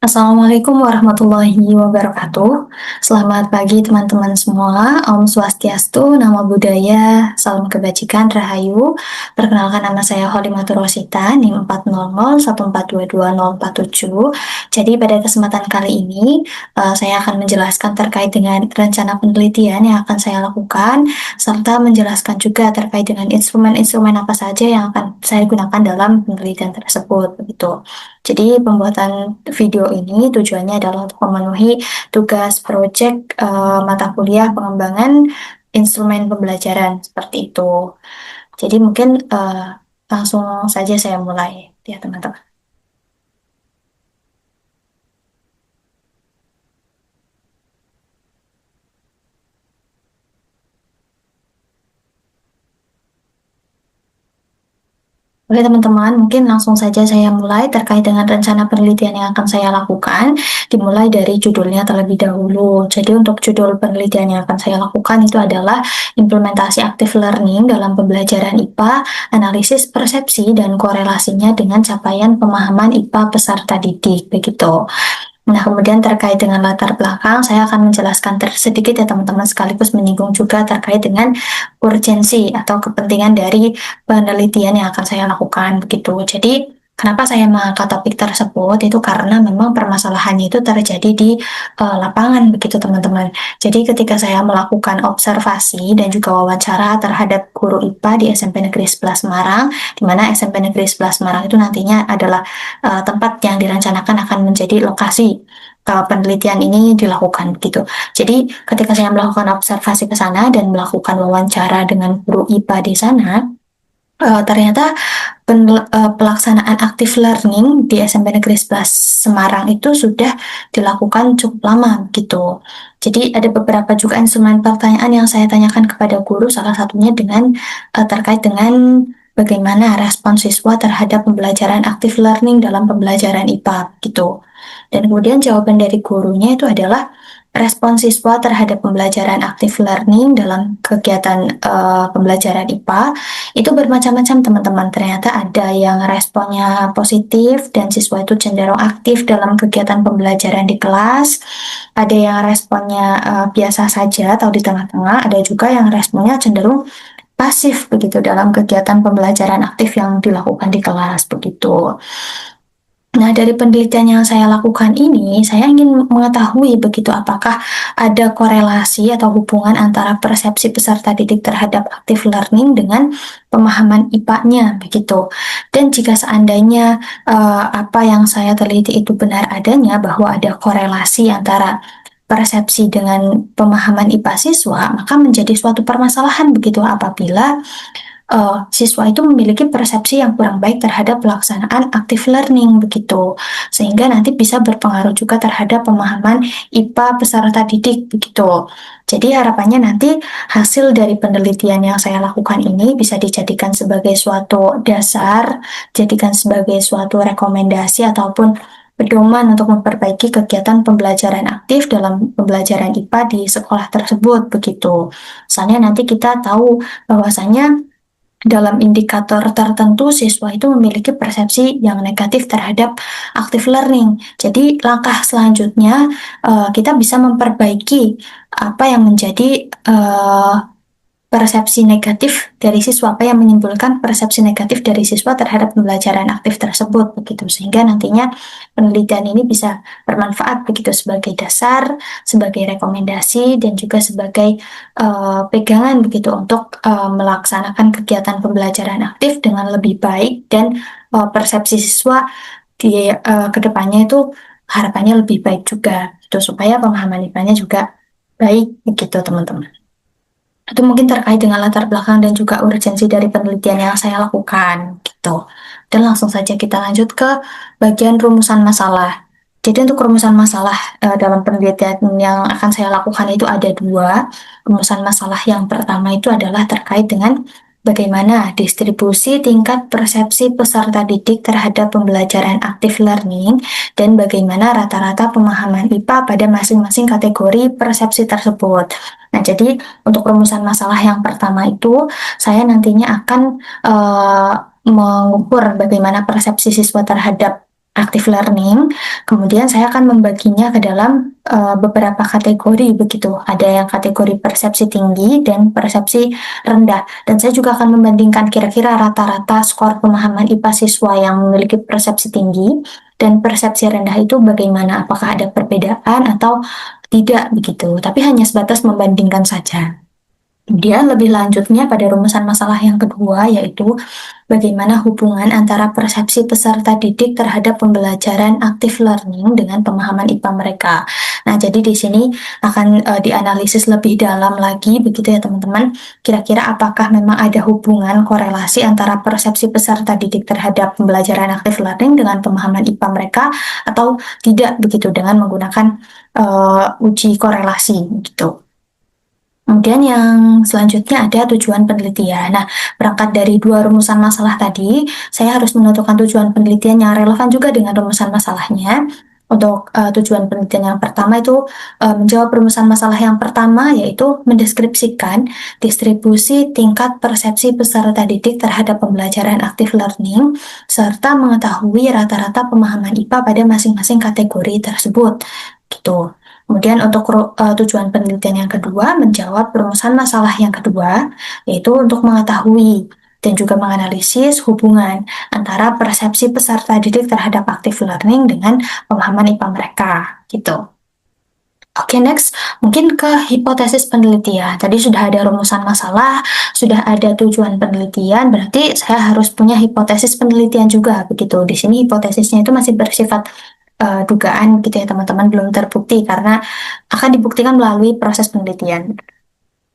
Assalamualaikum warahmatullahi wabarakatuh. Selamat pagi teman-teman semua. Om Swastiastu, Namo Buddhaya, Salam Kebajikan, Rahayu. Perkenalkan nama saya Holimatur Rosita, NIM 40014220047. Jadi pada kesempatan kali ini, saya akan menjelaskan terkait dengan rencana penelitian yang akan saya lakukan, serta menjelaskan juga terkait dengan instrumen-instrumen apa saja yang akan saya gunakan dalam penelitian tersebut. Begitu. Jadi pembuatan video ini tujuannya adalah untuk memenuhi tugas proyek mata kuliah pengembangan instrumen pembelajaran seperti itu. Jadi mungkin langsung saja saya mulai ya teman-teman. Oke teman-teman, mungkin langsung saja saya mulai terkait dengan rencana penelitian yang akan saya lakukan, dimulai dari judulnya terlebih dahulu. Jadi untuk judul penelitian yang akan saya lakukan itu adalah implementasi active learning dalam pembelajaran IPA, analisis persepsi dan korelasinya dengan capaian pemahaman IPA peserta didik, begitu. Nah, kemudian terkait dengan latar belakang, saya akan menjelaskan sedikit ya teman-teman, sekaligus menyinggung juga terkait dengan urgensi atau kepentingan dari penelitian yang akan saya lakukan begitu. Jadi, kenapa saya mengangkat topik tersebut itu karena memang permasalahannya itu terjadi di lapangan begitu teman-teman. Jadi, ketika saya melakukan observasi dan juga wawancara terhadap guru IPA di SMP Negeri 11 Semarang, di mana SMP Negeri 11 Semarang itu nantinya adalah tempat yang dirancanakan akan menjadi lokasi penelitian ini dilakukan gitu. Jadi ketika saya melakukan observasi ke sana dan melakukan wawancara dengan guru IPA di sana, ternyata pelaksanaan active learning di SMP Negeri 11 Semarang itu sudah dilakukan cukup lama gitu. Jadi ada beberapa juga instrumen pertanyaan yang saya tanyakan kepada guru, salah satunya dengan terkait dengan bagaimana respon siswa terhadap pembelajaran active learning dalam pembelajaran IPA gitu. Dan kemudian jawaban dari gurunya itu adalah respon siswa terhadap pembelajaran active learning dalam kegiatan pembelajaran IPA itu bermacam-macam teman-teman. Ternyata ada yang responnya positif dan siswa itu cenderung aktif dalam kegiatan pembelajaran di kelas. Ada yang responnya biasa saja atau di tengah-tengah. Ada juga yang responnya cenderung pasif begitu dalam kegiatan pembelajaran aktif yang dilakukan di kelas begitu. Nah, dari penelitian yang saya lakukan ini, saya ingin mengetahui begitu apakah ada korelasi atau hubungan antara persepsi peserta didik terhadap active learning dengan pemahaman IPA-nya begitu. Dan jika seandainya apa yang saya teliti itu benar adanya bahwa ada korelasi antara persepsi dengan pemahaman IPA siswa, maka menjadi suatu permasalahan begitu apabila siswa itu memiliki persepsi yang kurang baik terhadap pelaksanaan active learning begitu, sehingga nanti bisa berpengaruh juga terhadap pemahaman IPA peserta didik begitu. Jadi harapannya nanti hasil dari penelitian yang saya lakukan ini bisa dijadikan sebagai suatu dasar, jadikan sebagai suatu rekomendasi ataupun pedoman untuk memperbaiki kegiatan pembelajaran aktif dalam pembelajaran IPA di sekolah tersebut begitu. Misalnya nanti kita tahu bahwasanya dalam indikator tertentu siswa itu memiliki persepsi yang negatif terhadap active learning. Jadi langkah selanjutnya kita bisa memperbaiki apa yang menjadi persepsi negatif dari siswa, apa yang menimbulkan persepsi negatif dari siswa terhadap pembelajaran aktif tersebut begitu, sehingga nantinya penelitian ini bisa bermanfaat begitu sebagai dasar, sebagai rekomendasi dan juga sebagai pegangan begitu untuk melaksanakan kegiatan pembelajaran aktif dengan lebih baik dan persepsi siswa di kedepannya itu harapannya lebih baik juga itu supaya pemahaman IPA-nya juga baik begitu teman-teman. Itu mungkin terkait dengan latar belakang dan juga urgensi dari penelitian yang saya lakukan gitu. Dan langsung saja kita lanjut ke bagian rumusan masalah. Jadi untuk rumusan masalah dalam penelitian yang akan saya lakukan itu ada dua. Rumusan masalah yang pertama itu adalah terkait dengan bagaimana distribusi tingkat persepsi peserta didik terhadap pembelajaran active learning dan bagaimana rata-rata pemahaman IPA pada masing-masing kategori persepsi tersebut. Nah, jadi untuk rumusan masalah yang pertama itu, saya nantinya akan mengukur bagaimana persepsi siswa terhadap active learning. Kemudian saya akan membaginya ke dalam beberapa kategori begitu. Ada yang kategori persepsi tinggi dan persepsi rendah. Dan saya juga akan membandingkan kira-kira rata-rata skor pemahaman IPA siswa yang memiliki persepsi tinggi dan persepsi rendah itu bagaimana? Apakah ada perbedaan atau tidak begitu. Tapi hanya sebatas membandingkan saja. Kemudian lebih lanjutnya pada rumusan masalah yang kedua yaitu bagaimana hubungan antara persepsi peserta didik terhadap pembelajaran active learning dengan pemahaman IPA mereka. Nah, jadi di sini akan dianalisis lebih dalam lagi begitu ya teman-teman. Kira-kira apakah memang ada hubungan korelasi antara persepsi peserta didik terhadap pembelajaran active learning dengan pemahaman IPA mereka atau tidak begitu dengan menggunakan uji korelasi gitu. Kemudian yang selanjutnya ada tujuan penelitian. Nah, berangkat dari dua rumusan masalah tadi, saya harus menentukan tujuan penelitian yang relevan juga dengan rumusan masalahnya. Untuk tujuan penelitian yang pertama itu menjawab rumusan masalah yang pertama, yaitu mendeskripsikan distribusi tingkat persepsi peserta didik terhadap pembelajaran active learning, serta mengetahui rata-rata pemahaman IPA pada masing-masing kategori tersebut. Gitu. Kemudian untuk tujuan penelitian yang kedua, menjawab rumusan masalah yang kedua, yaitu untuk mengetahui dan juga menganalisis hubungan antara persepsi peserta didik terhadap active learning dengan pemahaman IPA mereka, gitu. Oke, next, mungkin ke hipotesis penelitian. Tadi sudah ada rumusan masalah, sudah ada tujuan penelitian, berarti saya harus punya hipotesis penelitian juga, begitu. Di sini hipotesisnya itu masih bersifat dugaan gitu ya teman-teman, belum terbukti karena akan dibuktikan melalui proses penelitian.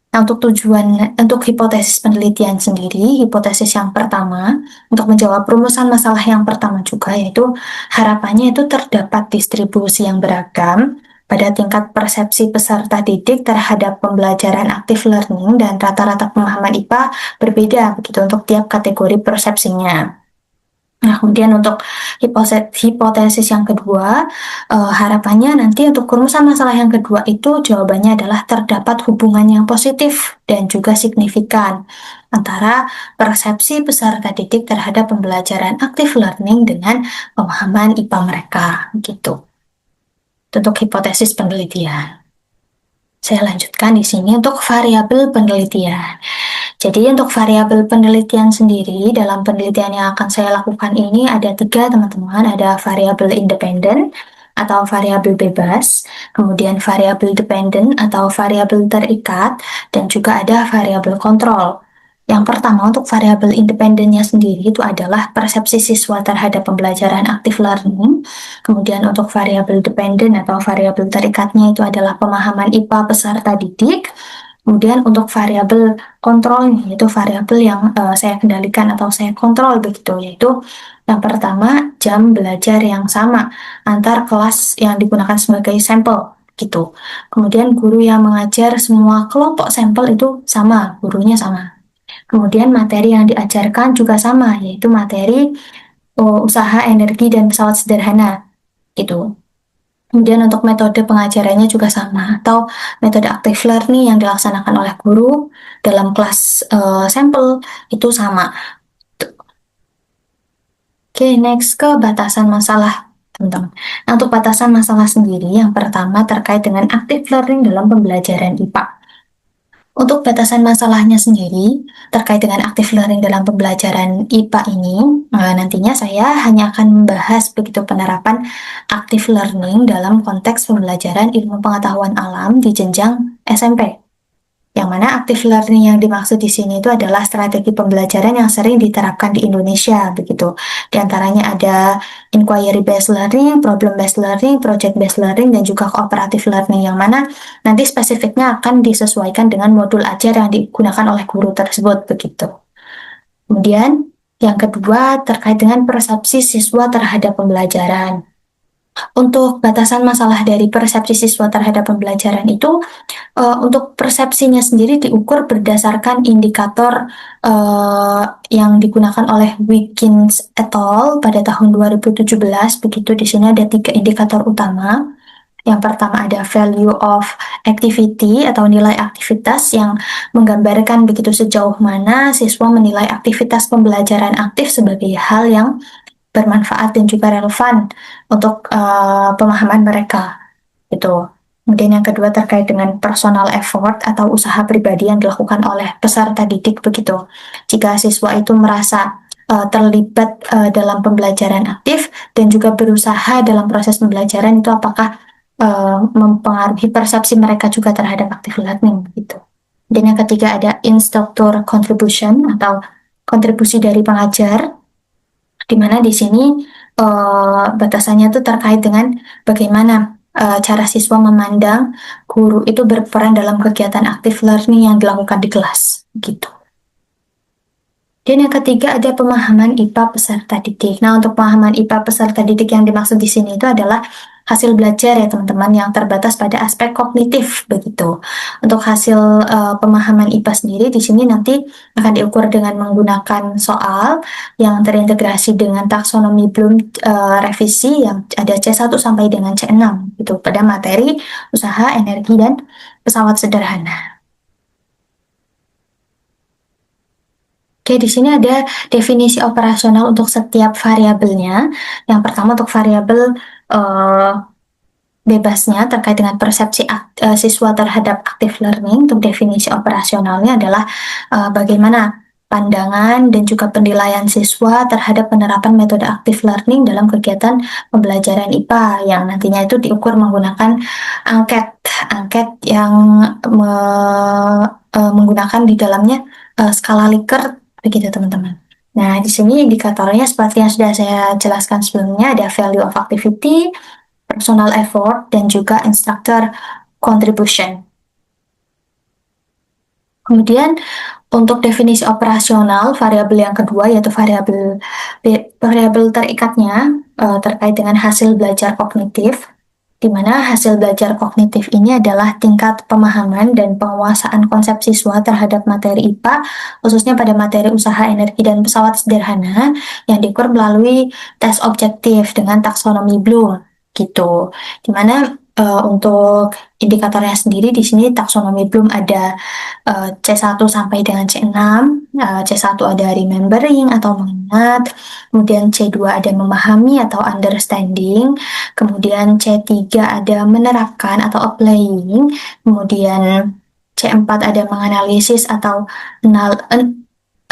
Nah, untuk hipotesis penelitian sendiri, hipotesis yang pertama, untuk menjawab rumusan masalah yang pertama juga, yaitu harapannya itu terdapat distribusi yang beragam pada tingkat persepsi peserta didik terhadap pembelajaran active learning dan rata-rata pemahaman IPA berbeda begitu untuk tiap kategori persepsinya. Nah, kemudian untuk hipotesis yang kedua, harapannya nanti untuk rumusan masalah yang kedua itu jawabannya adalah terdapat hubungan yang positif dan juga signifikan antara persepsi peserta didik terhadap pembelajaran active learning dengan pemahaman IPA mereka, gitu. Untuk hipotesis penelitian. Saya lanjutkan di sini untuk variabel penelitian. Jadi untuk variabel penelitian sendiri, dalam penelitian yang akan saya lakukan ini ada 3 teman-teman, ada variabel independen atau variabel bebas, kemudian variabel dependen atau variabel terikat, dan juga ada variabel kontrol. Yang pertama untuk variabel independennya sendiri itu adalah persepsi siswa terhadap pembelajaran active learning. Kemudian untuk variabel dependen atau variabel terikatnya itu adalah pemahaman IPA peserta didik. Kemudian untuk variabel kontrol yaitu variabel yang saya kendalikan atau saya kontrol begitu, yaitu yang pertama jam belajar yang sama antar kelas yang digunakan sebagai sampel gitu. Kemudian guru yang mengajar semua kelompok sampel itu sama, gurunya sama. Kemudian materi yang diajarkan juga sama, yaitu materi usaha energi dan pesawat sederhana gitu. Kemudian untuk metode pengajarannya juga sama, atau metode active learning yang dilaksanakan oleh guru dalam kelas sampel itu sama. Oke, next ke batasan masalah, teman-teman. Nah, untuk batasan masalah sendiri, yang pertama terkait dengan active learning dalam pembelajaran IPA. Untuk batasan masalahnya sendiri, terkait dengan active learning dalam pembelajaran IPA ini, nantinya saya hanya akan membahas begitu penerapan active learning dalam konteks pembelajaran ilmu pengetahuan alam di jenjang SMP. Yang mana active learning yang dimaksud di sini itu adalah strategi pembelajaran yang sering diterapkan di Indonesia, begitu. Di antaranya ada inquiry based learning, problem based learning, project based learning, dan juga cooperative learning, yang mana nanti spesifiknya akan disesuaikan dengan modul ajar yang digunakan oleh guru tersebut, begitu. Kemudian yang kedua terkait dengan persepsi siswa terhadap pembelajaran. Untuk batasan masalah dari persepsi siswa terhadap pembelajaran itu, untuk persepsinya sendiri diukur berdasarkan indikator yang digunakan oleh Wiggins et al. Pada tahun 2017, begitu. Di sini ada 3 indikator utama. Yang pertama ada value of activity atau nilai aktivitas yang menggambarkan begitu sejauh mana siswa menilai aktivitas pembelajaran aktif sebagai hal yang bermanfaat dan juga relevan untuk pemahaman mereka gitu. Kemudian yang kedua terkait dengan personal effort atau usaha pribadi yang dilakukan oleh peserta didik begitu. Jika siswa itu merasa terlibat dalam pembelajaran aktif dan juga berusaha dalam proses pembelajaran, itu apakah mempengaruhi persepsi mereka juga terhadap active learning gitu. Dan yang ketiga ada instructor contribution atau kontribusi dari pengajar, di mana di sini batasannya itu terkait dengan bagaimana cara siswa memandang guru itu berperan dalam kegiatan active learning yang dilakukan di kelas gitu. Dan yang ketiga ada pemahaman IPA peserta didik. Nah, untuk pemahaman IPA peserta didik yang dimaksud di sini itu adalah hasil belajar ya teman-teman, yang terbatas pada aspek kognitif begitu. Untuk hasil pemahaman IPA sendiri di sini nanti akan diukur dengan menggunakan soal yang terintegrasi dengan taksonomi Bloom revisi yang ada C1 sampai dengan C6 gitu pada materi usaha, energi, dan pesawat sederhana. Oke, di sini ada definisi operasional untuk setiap variabelnya. Yang pertama untuk variabel bebasnya terkait dengan persepsi siswa terhadap active learning. Untuk definisi operasionalnya adalah bagaimana pandangan dan juga penilaian siswa terhadap penerapan metode active learning dalam kegiatan pembelajaran IPA yang nantinya itu diukur menggunakan angket yang menggunakan di dalamnya skala Likert begitu teman-teman. Nah, di sini indikatornya seperti yang sudah saya jelaskan sebelumnya, ada value of activity, personal effort, dan juga instructor contribution. Kemudian untuk definisi operasional, variabel yang kedua yaitu variabel terikatnya terkait dengan hasil belajar kognitif, di mana hasil belajar kognitif ini adalah tingkat pemahaman dan penguasaan konsep siswa terhadap materi IPA, khususnya pada materi usaha, energi, dan pesawat sederhana yang diukur melalui tes objektif dengan taksonomi Bloom gitu. Dimana untuk indikatornya sendiri di sini taksonomi Bloom ada C1 sampai dengan C6. C1 ada remembering atau mengingat, kemudian C2 ada memahami atau understanding, kemudian C3 ada menerapkan atau applying, kemudian C4 ada menganalisis atau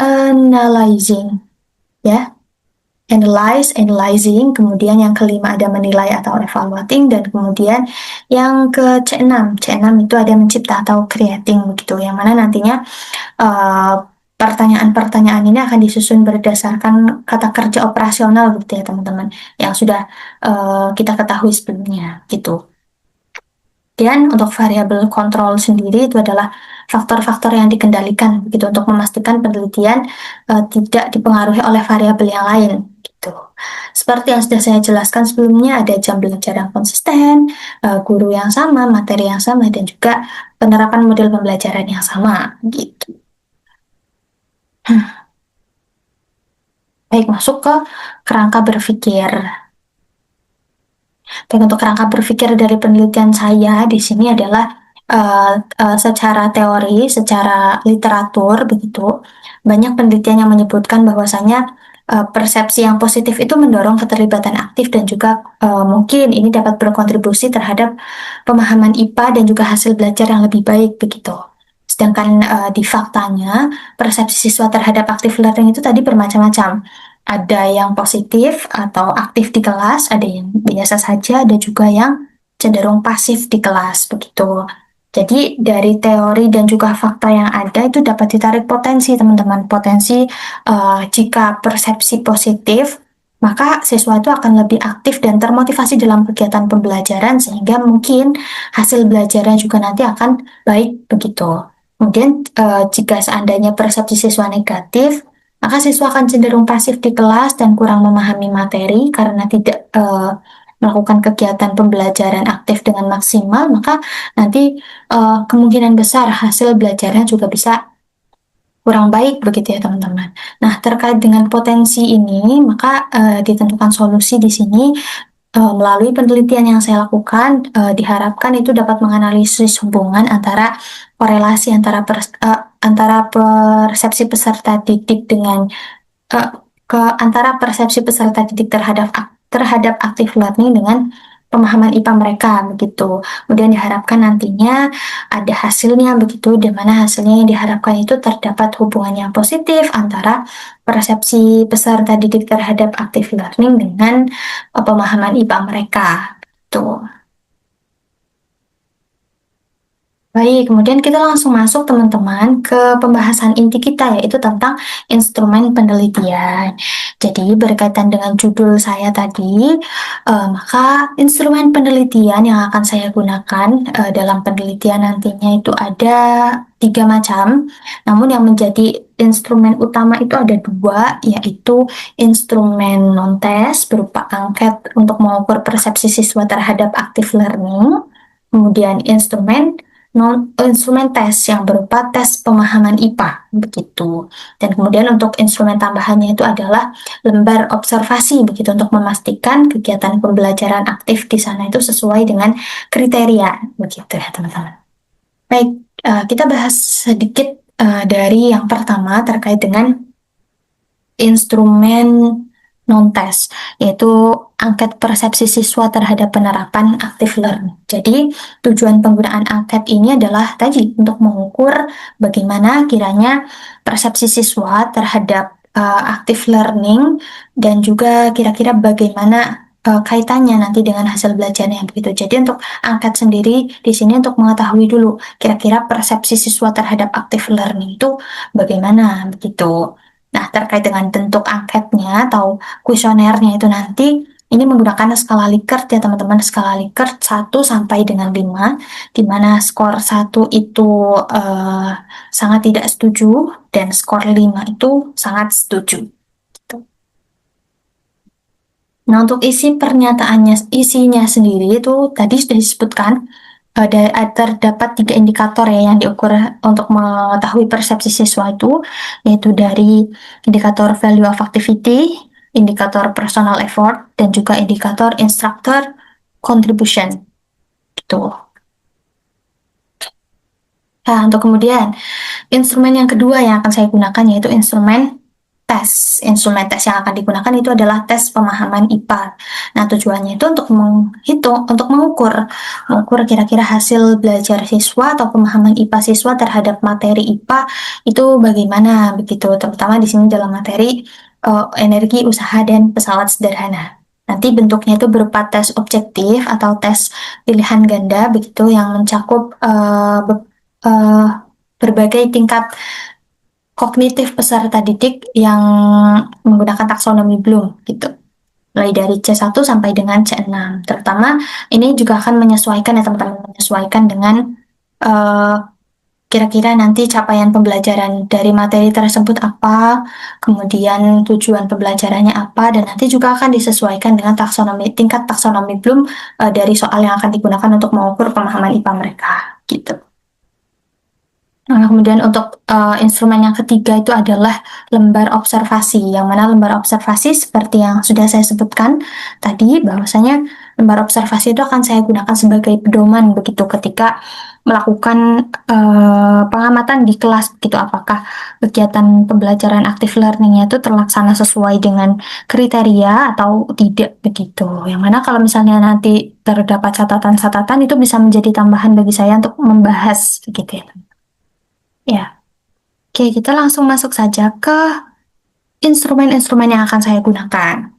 analyzing, ya. Analyzing, kemudian yang kelima ada menilai atau evaluating, dan kemudian yang ke C6 itu ada mencipta atau creating begitu, yang mana nantinya pertanyaan-pertanyaan ini akan disusun berdasarkan kata kerja operasional gitu ya teman-teman, yang sudah kita ketahui sebelumnya gitu. Dan untuk variabel kontrol sendiri itu adalah faktor-faktor yang dikendalikan begitu untuk memastikan penelitian tidak dipengaruhi oleh variabel yang lain gitu. Seperti yang sudah saya jelaskan sebelumnya, ada jam belajar yang konsisten, guru yang sama, materi yang sama, dan juga penerapan model pembelajaran yang sama gitu. Baik, masuk ke kerangka berpikir. Dan untuk kerangka berpikir dari penelitian saya di sini adalah secara teori, secara literatur begitu, banyak penelitian yang menyebutkan bahwasanya persepsi yang positif itu mendorong keterlibatan aktif dan juga mungkin ini dapat berkontribusi terhadap pemahaman IPA dan juga hasil belajar yang lebih baik begitu. Sedangkan di faktanya persepsi siswa terhadap active learning itu tadi bermacam-macam. Ada yang positif atau aktif di kelas, ada yang biasa saja, ada juga yang cenderung pasif di kelas begitu. Jadi dari teori dan juga fakta yang ada itu dapat ditarik potensi teman-teman. Potensi jika persepsi positif, maka siswa itu akan lebih aktif dan termotivasi dalam kegiatan pembelajaran sehingga mungkin hasil belajarnya juga nanti akan baik begitu. Kemudian jika seandainya persepsi siswa negatif, maka siswa akan cenderung pasif di kelas dan kurang memahami materi karena tidak melakukan kegiatan pembelajaran aktif dengan maksimal, maka nanti kemungkinan besar hasil belajarnya juga bisa kurang baik begitu ya teman-teman. Nah, terkait dengan potensi ini, maka ditentukan solusi di sini melalui penelitian yang saya lakukan, diharapkan itu dapat menganalisis hubungan antara korelasi antara persepsi peserta didik dengan ke antara persepsi peserta didik terhadap active learning dengan pemahaman IPA mereka begitu. Kemudian diharapkan nantinya ada hasilnya begitu, di mana hasilnya yang diharapkan itu terdapat hubungan yang positif antara persepsi peserta didik terhadap active learning dengan pemahaman IPA mereka. Tuh. Baik, kemudian kita langsung masuk teman-teman ke pembahasan inti kita yaitu tentang instrumen penelitian. Jadi berkaitan dengan judul saya tadi, maka instrumen penelitian yang akan saya gunakan dalam penelitian nantinya itu ada 3 macam. Namun yang menjadi instrumen utama itu ada 2, yaitu instrumen non-test berupa angket untuk mengukur persepsi siswa terhadap active learning. Kemudian instrumen tes yang berupa tes pemahaman IPA begitu. Dan kemudian untuk instrumen tambahannya itu adalah lembar observasi begitu untuk memastikan kegiatan pembelajaran aktif di sana itu sesuai dengan kriteria begitu ya teman-teman. Baik, kita bahas sedikit dari yang pertama terkait dengan instrumen non-test, yaitu angket persepsi siswa terhadap penerapan active learning. Jadi, tujuan penggunaan angket ini adalah tadi untuk mengukur bagaimana kiranya persepsi siswa terhadap active learning dan juga kira-kira bagaimana kaitannya nanti dengan hasil belajarnya begitu. Jadi untuk angket sendiri di sini untuk mengetahui dulu kira-kira persepsi siswa terhadap active learning itu bagaimana begitu. Nah, terkait dengan bentuk angketnya atau kuesionernya itu nanti ini menggunakan skala Likert ya teman-teman, skala Likert 1 sampai dengan 5, di mana skor 1 itu sangat tidak setuju dan skor 5 itu sangat setuju. Gitu. Nah, untuk isinya sendiri itu tadi sudah disebutkan terdapat 3 indikator ya yang diukur untuk mengetahui persepsi siswa itu, yaitu dari indikator value of activity, indikator personal effort, dan juga indikator instructor contribution. Gitu. Nah, untuk kemudian instrumen yang kedua yang akan saya gunakan yaitu instrumen tes. Instrumen tes yang akan digunakan itu adalah tes pemahaman IPA. Nah, tujuannya itu untuk mengukur kira-kira hasil belajar siswa atau pemahaman IPA siswa terhadap materi IPA itu bagaimana begitu. Terutama di sini dalam materi energi, usaha, dan pesawat sederhana. Nanti bentuknya itu berupa tes objektif atau tes pilihan ganda begitu yang mencakup berbagai tingkat kognitif peserta didik yang menggunakan taksonomi Bloom gitu. Mulai dari C1 sampai dengan C6. Terutama ini juga akan menyesuaikan ya teman-teman, menyesuaikan dengan kira-kira nanti capaian pembelajaran dari materi tersebut apa, kemudian tujuan pembelajarannya apa, dan nanti juga akan disesuaikan dengan tingkat taksonomi Bloom dari soal yang akan digunakan untuk mengukur pemahaman IPA mereka gitu. Nah, kemudian untuk instrumen yang ketiga itu adalah lembar observasi, yang mana lembar observasi seperti yang sudah saya sebutkan tadi, bahwasanya lembar observasi itu akan saya gunakan sebagai pedoman begitu ketika melakukan pengamatan di kelas begitu, apakah kegiatan pembelajaran active learning-nya itu terlaksana sesuai dengan kriteria atau tidak begitu. Yang mana kalau misalnya nanti terdapat catatan-catatan itu bisa menjadi tambahan bagi saya untuk membahas begitu ya. Ya, oke, kita langsung masuk saja ke instrumen-instrumen yang akan saya gunakan.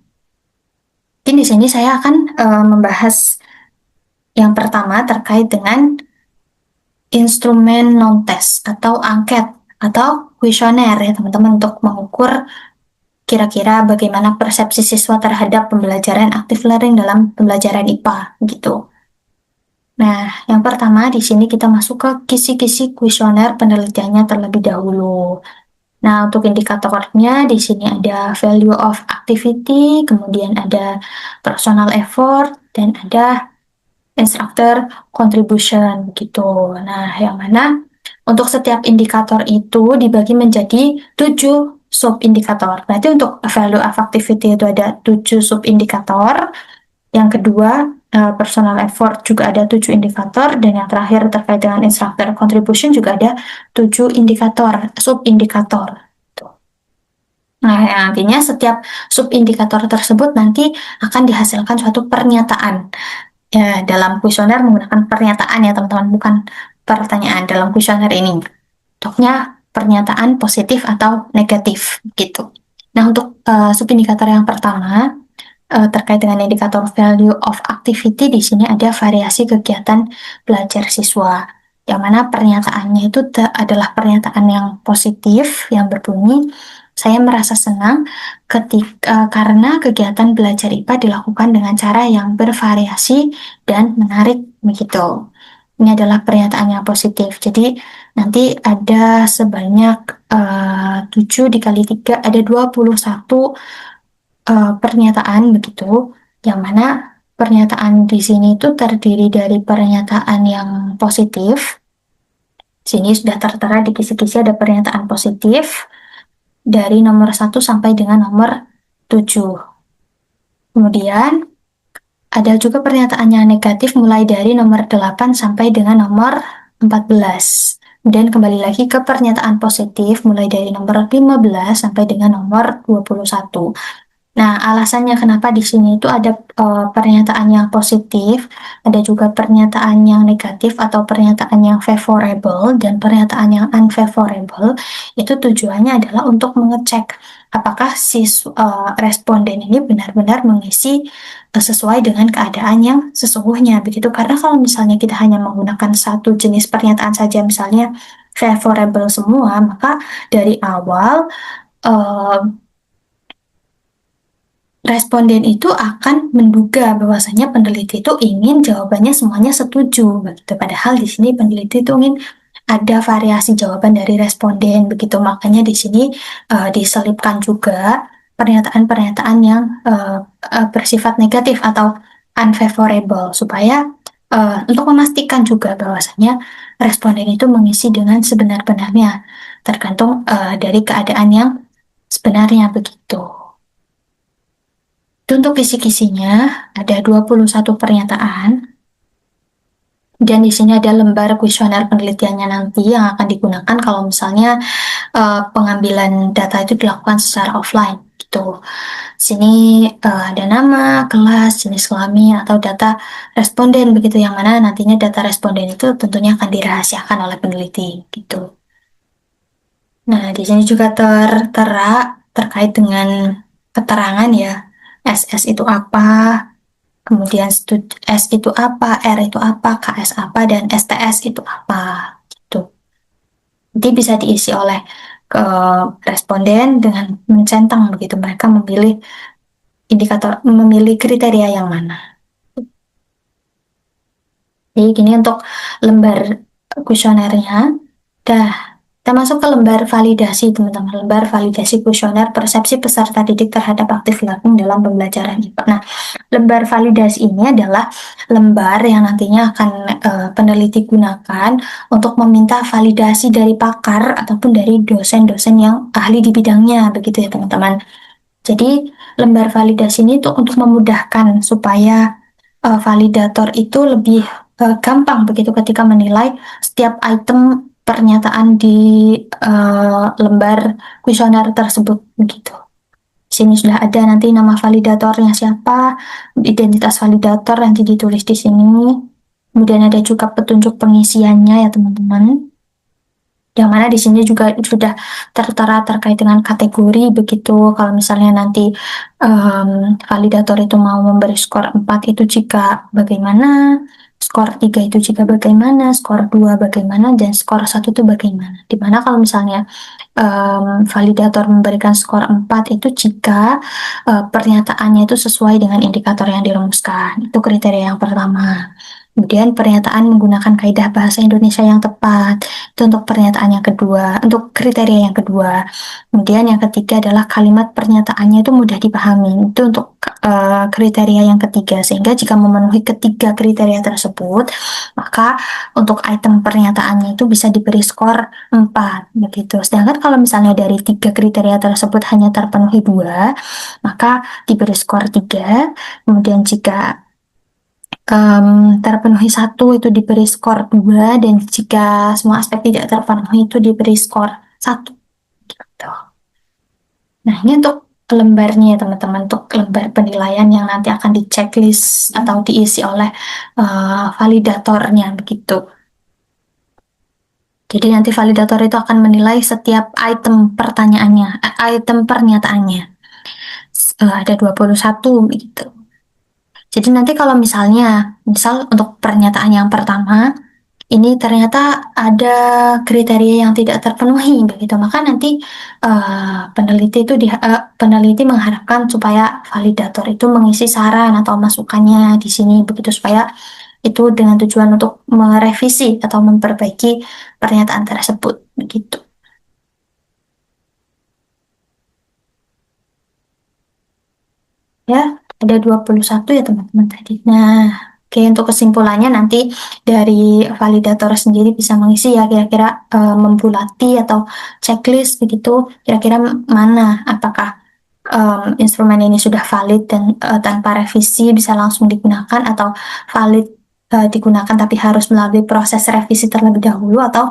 Mungkin di sini saya akan membahas yang pertama terkait dengan instrumen non-test atau angket atau kuesioner ya teman-teman untuk mengukur kira-kira bagaimana persepsi siswa terhadap pembelajaran active learning dalam pembelajaran IPA gitu. Nah, yang pertama di sini kita masuk ke kisi-kisi kuesioner penelitiannya terlebih dahulu. Nah, untuk indikatornya di sini ada value of activity, kemudian ada personal effort, dan ada instructor contribution gitu. Nah, yang mana untuk setiap indikator itu dibagi menjadi 7 sub-indikator. Berarti untuk value of activity itu ada 7 sub-indikator. Yang kedua, personal effort juga ada 7 indikator, dan yang terakhir terkait dengan instructor contribution juga ada 7 indikator, sub-indikator. Nah, nantinya setiap subindikator tersebut nanti akan dihasilkan suatu pernyataan. Ya, dalam kuesioner menggunakan pernyataan ya teman-teman, bukan pertanyaan dalam kuesioner ini. Bentuknya pernyataan positif atau negatif gitu. Nah, untuk subindikator yang pertama terkait dengan indikator value of activity, di sini ada variasi kegiatan belajar siswa. Yang mana pernyataannya itu adalah pernyataan yang positif yang berbunyi, saya merasa senang ketika karena kegiatan belajar IPA dilakukan dengan cara yang bervariasi dan menarik begitu. Ini adalah pernyataan yang positif. Jadi nanti ada sebanyak 7 dikali 3 ada 21 pernyataan begitu, yang mana pernyataan di sini itu terdiri dari pernyataan yang positif. Sini sudah tertera di kisi-kisi ada pernyataan positif dari nomor 1 sampai dengan nomor 7. Kemudian ada juga pernyataan yang negatif mulai dari nomor 8 sampai dengan nomor 14. Kemudian kembali lagi ke pernyataan positif mulai dari nomor 15 sampai dengan nomor 21. Nah, alasannya kenapa di sini itu ada pernyataan yang positif, ada juga pernyataan yang negatif atau pernyataan yang favorable dan pernyataan yang unfavorable. Itu tujuannya adalah untuk mengecek apakah si responden ini benar-benar mengisi sesuai dengan keadaan yang sesungguhnya begitu. Karena kalau misalnya kita hanya menggunakan satu jenis pernyataan saja, misalnya favorable semua, maka dari awal uh, responden itu akan menduga bahwasanya peneliti itu ingin jawabannya semuanya setuju begitu. Padahal di sini peneliti itu ingin ada variasi jawaban dari responden begitu. Makanya di sini diselipkan juga pernyataan-pernyataan yang bersifat negatif atau unfavorable supaya untuk memastikan juga bahwasanya responden itu mengisi dengan sebenar-benarnya tergantung dari keadaan yang sebenarnya begitu. Untuk kisi-kisinya ada 21 pernyataan dan di sini ada lembar kuesioner penelitiannya nanti yang akan digunakan kalau misalnya pengambilan data itu dilakukan secara offline gitu. Sini ada nama, kelas, jenis kelamin atau data responden begitu, yang mana nantinya data responden itu tentunya akan dirahasiakan oleh peneliti gitu. Nah, di sini juga tertera terkait dengan keterangan ya. SS itu apa, kemudian S itu apa, R itu apa, KS apa, dan STS itu apa. Gitu. Nanti bisa diisi oleh ke responden dengan mencentang begitu. Mereka memilih memilih kriteria yang mana. Jadi gini untuk lembar kuesionernya. Dah, kita masuk ke lembar validasi, teman-teman. Lembar validasi kuesioner persepsi peserta didik terhadap aktif learning dalam pembelajaran IPA. Nah, lembar validasi ini adalah lembar yang nantinya akan peneliti gunakan untuk meminta validasi dari pakar ataupun dari dosen-dosen yang ahli di bidangnya, begitu ya teman-teman. Jadi, lembar validasi ini untuk memudahkan supaya validator itu lebih gampang begitu ketika menilai setiap item pernyataan di lembar kuesioner tersebut begitu. Di sini sudah ada nanti nama validatornya siapa, identitas validator nanti ditulis di sini. Kemudian ada juga petunjuk pengisiannya ya teman-teman. Yang mana di sini juga sudah tertera terkait dengan kategori begitu. Kalau misalnya nanti validator itu mau memberi skor 4 itu jika bagaimana, skor 3 itu jika bagaimana, skor 2 bagaimana, dan skor 1 itu bagaimana. Dimana kalau misalnya validator memberikan skor 4 itu jika pernyataannya itu sesuai dengan indikator yang dirumuskan. Itu kriteria yang pertama. Kemudian pernyataan menggunakan kaidah bahasa Indonesia yang tepat. Itu untuk pernyataan yang kedua, untuk kriteria yang kedua. Kemudian yang ketiga adalah kalimat pernyataannya itu mudah dipahami. Itu untuk kriteria yang ketiga. Sehingga jika memenuhi ketiga kriteria tersebut, maka untuk item pernyataannya itu bisa diberi skor 4 begitu. Sedangkan kalau misalnya dari tiga kriteria tersebut hanya terpenuhi 2, maka diberi skor 3. Kemudian jika terpenuhi 1 itu diberi skor 2, dan jika semua aspek tidak terpenuhi itu diberi skor 1 gitu. Nah, ini untuk lembarnya ya teman-teman, untuk lembar penilaian yang nanti akan di checklist atau diisi oleh validatornya begitu. Jadi nanti validator itu akan menilai setiap item pertanyaannya, item pernyataannya. Ada 21 gitu. Jadi nanti kalau misalnya, misal untuk pernyataan yang pertama, ini ternyata ada kriteria yang tidak terpenuhi begitu, maka nanti peneliti mengharapkan supaya validator itu mengisi saran atau masukannya di sini begitu, supaya itu dengan tujuan untuk merevisi atau memperbaiki pernyataan tersebut begitu. Ya, ada 21 ya teman-teman tadi. Nah, oke, untuk kesimpulannya nanti dari validator sendiri bisa mengisi ya kira-kira membulati atau checklist begitu, kira-kira mana apakah instrumen ini sudah valid dan tanpa revisi bisa langsung digunakan, atau valid digunakan tapi harus melalui proses revisi terlebih dahulu, atau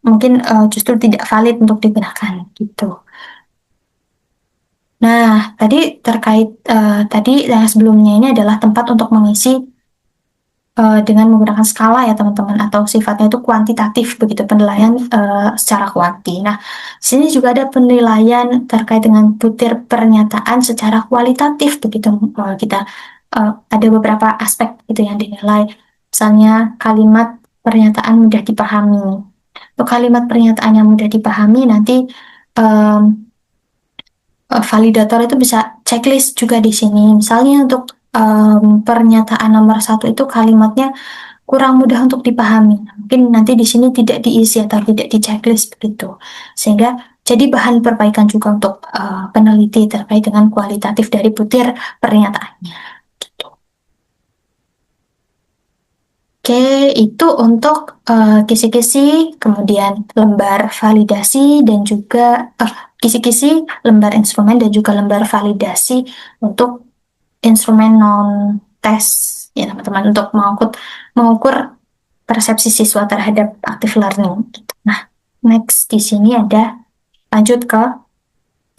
mungkin justru tidak valid untuk digunakan gitu. Nah, tadi terkait tadi yang sebelumnya ini adalah tempat untuk mengisi dengan menggunakan skala ya teman-teman, atau sifatnya itu kuantitatif begitu, penilaian secara kuanti. Nah, sini juga ada penilaian terkait dengan butir pernyataan secara kualitatif begitu. Kita ada beberapa aspek itu yang dinilai. Misalnya kalimat pernyataan mudah dipahami. Untuk kalimat pernyataan yang mudah dipahami nanti um, validator itu bisa checklist juga di sini. Misalnya untuk pernyataan nomor satu itu kalimatnya kurang mudah untuk dipahami. Mungkin nanti di sini tidak diisi atau tidak di checklist begitu. Sehingga jadi bahan perbaikan juga untuk peneliti terkait dengan kualitatif dari butir pernyataannya. Gitu. Oke, itu untuk kisi-kisi, kemudian lembar validasi dan juga kisi-kisi, lembar instrumen dan juga lembar validasi untuk instrumen non tes ya teman-teman, untuk mengukur persepsi siswa terhadap active learning. Gitu. Nah, next di sini ada lanjut ke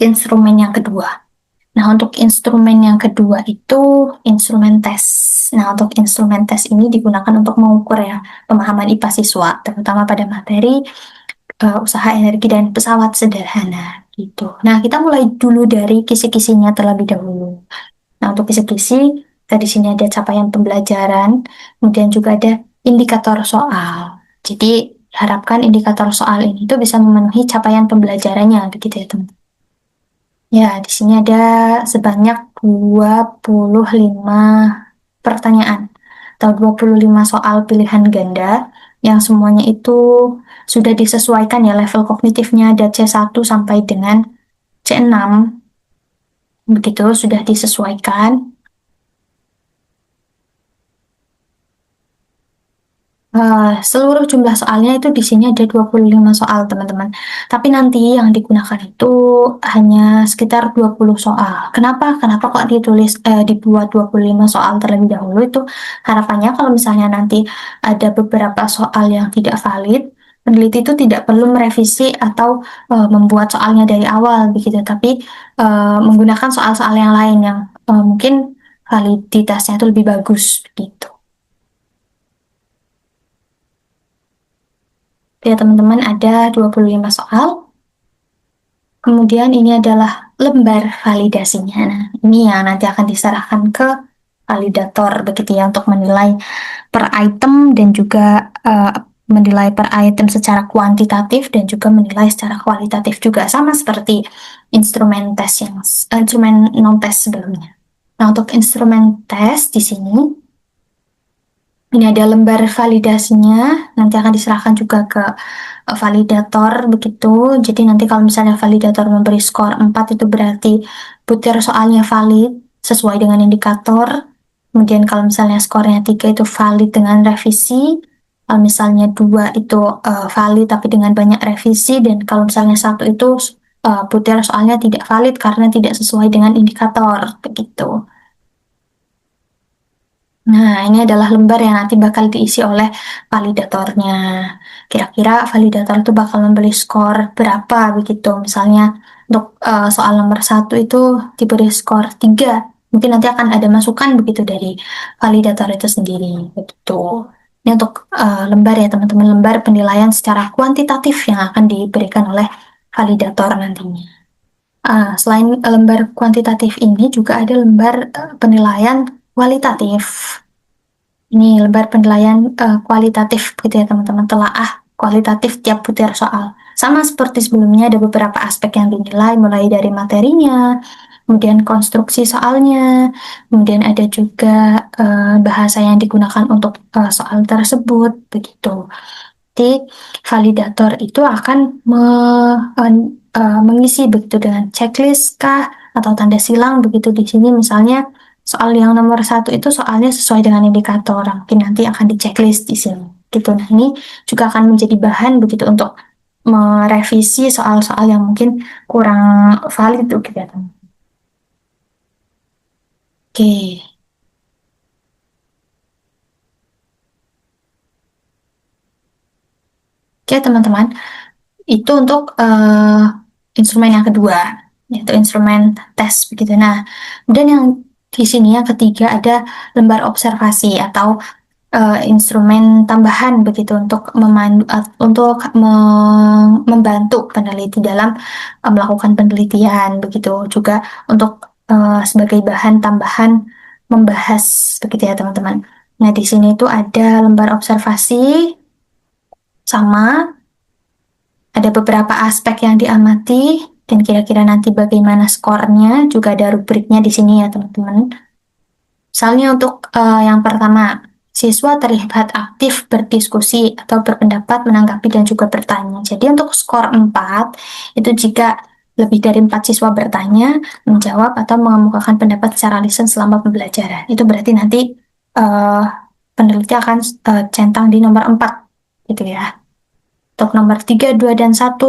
instrumen yang kedua. Nah, untuk instrumen yang kedua itu instrumen tes. Nah, untuk instrumen tes ini digunakan untuk mengukur ya pemahaman IPA siswa, terutama pada materi usaha energi dan pesawat sederhana gitu. Nah, kita mulai dulu dari kisi-kisinya terlebih dahulu. Nah, untuk kisi-kisi, tadi sini ada capaian pembelajaran, kemudian juga ada indikator soal. Jadi, harapkan indikator soal ini itu bisa memenuhi capaian pembelajarannya, begitu ya teman. Ya, di sini ada sebanyak 25 pertanyaan atau 25 soal pilihan ganda yang semuanya itu sudah disesuaikan ya level kognitifnya, ada C1 sampai dengan C6. Begitu sudah disesuaikan. Seluruh jumlah soalnya itu di sini ada 25 soal, teman-teman. Tapi nanti yang digunakan itu hanya sekitar 20 soal. Kenapa? Kenapa kok dibuat 25 soal terlebih dahulu? Itu harapannya kalau misalnya nanti ada beberapa soal yang tidak valid, peneliti itu tidak perlu merevisi atau membuat soalnya dari awal begitu, tapi menggunakan soal-soal yang lain yang mungkin validitasnya itu lebih bagus gitu. Ya teman-teman, ada 25 soal. Kemudian ini adalah lembar validasinya. Nah, ini yang nanti akan diserahkan ke validator begitu ya, untuk menilai per item dan juga menilai per item secara kuantitatif dan juga menilai secara kualitatif juga, sama seperti instrumen non tes sebelumnya. Nah, untuk instrumen tes di sini ini ada lembar validasinya, nanti akan diserahkan juga ke validator begitu. Jadi nanti kalau misalnya validator memberi skor 4 itu berarti butir soalnya valid sesuai dengan indikator. Kemudian kalau misalnya skornya 3 itu valid dengan revisi. Kalau misalnya 2 itu valid tapi dengan banyak revisi, dan kalau misalnya 1 itu butir soalnya tidak valid karena tidak sesuai dengan indikator begitu. Nah, ini adalah lembar yang nanti bakal diisi oleh validatornya. Kira-kira validator itu bakal memberi skor berapa begitu. Misalnya untuk soal nomor satu itu diberi skor 3. Mungkin nanti akan ada masukan begitu dari validator itu sendiri. Begitu. Ini untuk lembar ya teman-teman, lembar penilaian secara kuantitatif yang akan diberikan oleh validator nantinya. Selain lembar kuantitatif ini juga ada lembar penilaian kualitatif. Ini lembar penilaian kualitatif gitu ya teman-teman, telaah kualitatif tiap butir soal. Sama seperti sebelumnya ada beberapa aspek yang dinilai mulai dari materinya, kemudian konstruksi soalnya, kemudian ada juga bahasa yang digunakan untuk soal tersebut begitu. Jadi validator itu akan mengisi begitu dengan checklist kah atau tanda silang begitu di sini misalnya soal yang nomor satu itu soalnya sesuai dengan indikator mungkin nanti akan di checklist di sini gitu. Nah ini juga akan menjadi bahan begitu untuk merevisi soal-soal yang mungkin kurang valid gitu ya teman. Oke. Oke teman-teman, itu untuk instrumen yang kedua, yaitu instrumen tes begitu. Nah, kemudian yang di sini yang ketiga ada lembar observasi atau instrumen tambahan begitu untuk membantu peneliti dalam melakukan penelitian begitu. Juga untuk sebagai bahan tambahan membahas begitu ya teman-teman. Nah, di sini itu ada lembar observasi sama ada beberapa aspek yang diamati dan kira-kira nanti bagaimana skornya, juga ada rubriknya di sini ya teman-teman. Misalnya untuk yang pertama, siswa terlihat aktif berdiskusi atau berpendapat, menanggapi dan juga bertanya. Jadi untuk skor 4 itu jika lebih dari 4 siswa bertanya, menjawab atau mengemukakan pendapat secara lisan selama pembelajaran. Itu berarti nanti uh, peneliti akan centang di nomor 4 gitu ya. Untuk nomor 3, 2, dan 1,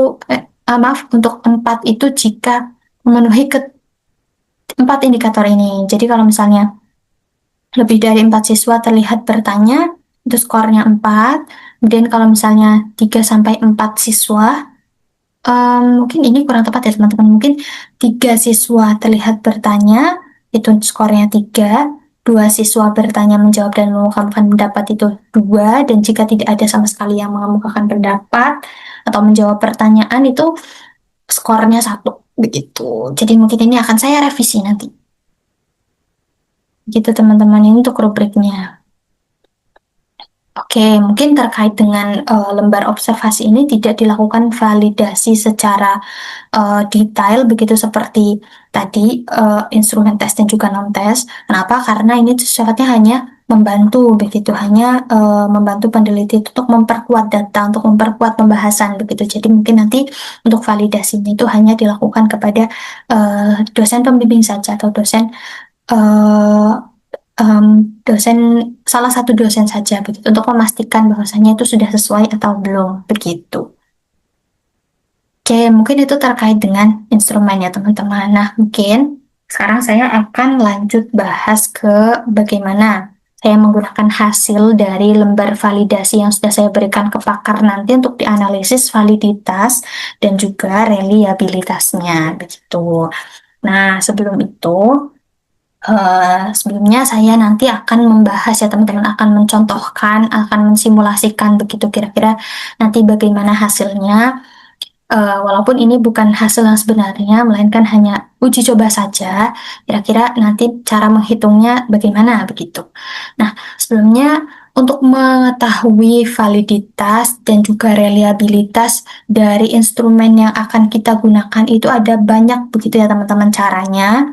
maaf, untuk 4 itu jika memenuhi keempat indikator ini. Jadi kalau misalnya lebih dari 4 siswa terlihat bertanya, itu skornya 4. Kemudian kalau misalnya 3 sampai 4 siswa, mungkin ini kurang tepat ya teman-teman. Mungkin 3 siswa terlihat bertanya, itu skornya 3. 2 siswa bertanya, menjawab, dan mengemukakan pendapat itu 2. Dan jika tidak ada sama sekali yang mengemukakan pendapat atau menjawab pertanyaan itu skornya 1. Begitu. Jadi mungkin ini akan saya revisi nanti. Gitu teman-teman, ini untuk rubriknya. Oke, mungkin terkait dengan lembar observasi ini tidak dilakukan validasi secara detail begitu seperti tadi instrumen tes dan juga non tes. Kenapa? Karena ini sifatnya hanya membantu begitu, hanya membantu peneliti untuk memperkuat data, untuk memperkuat pembahasan begitu. Jadi mungkin nanti untuk validasinya itu hanya dilakukan kepada dosen pembimbing saja atau uh, dosen salah satu dosen saja begitu untuk memastikan bahwasanya itu sudah sesuai atau belum begitu. Oke, mungkin itu terkait dengan instrumen ya teman-teman. Nah, mungkin sekarang saya akan lanjut bahas ke bagaimana saya menggunakan hasil dari lembar validasi yang sudah saya berikan ke pakar nanti untuk dianalisis validitas dan juga reliabilitasnya begitu. Nah, sebelum itu sebelumnya saya nanti akan membahas ya teman-teman, akan mencontohkan, akan mensimulasikan begitu kira-kira nanti bagaimana hasilnya. Walaupun ini bukan hasil yang sebenarnya, melainkan hanya uji coba saja, kira-kira nanti cara menghitungnya bagaimana begitu. Nah, sebelumnya untuk mengetahui validitas dan juga reliabilitas dari instrumen yang akan kita gunakan itu ada banyak begitu ya teman-teman caranya.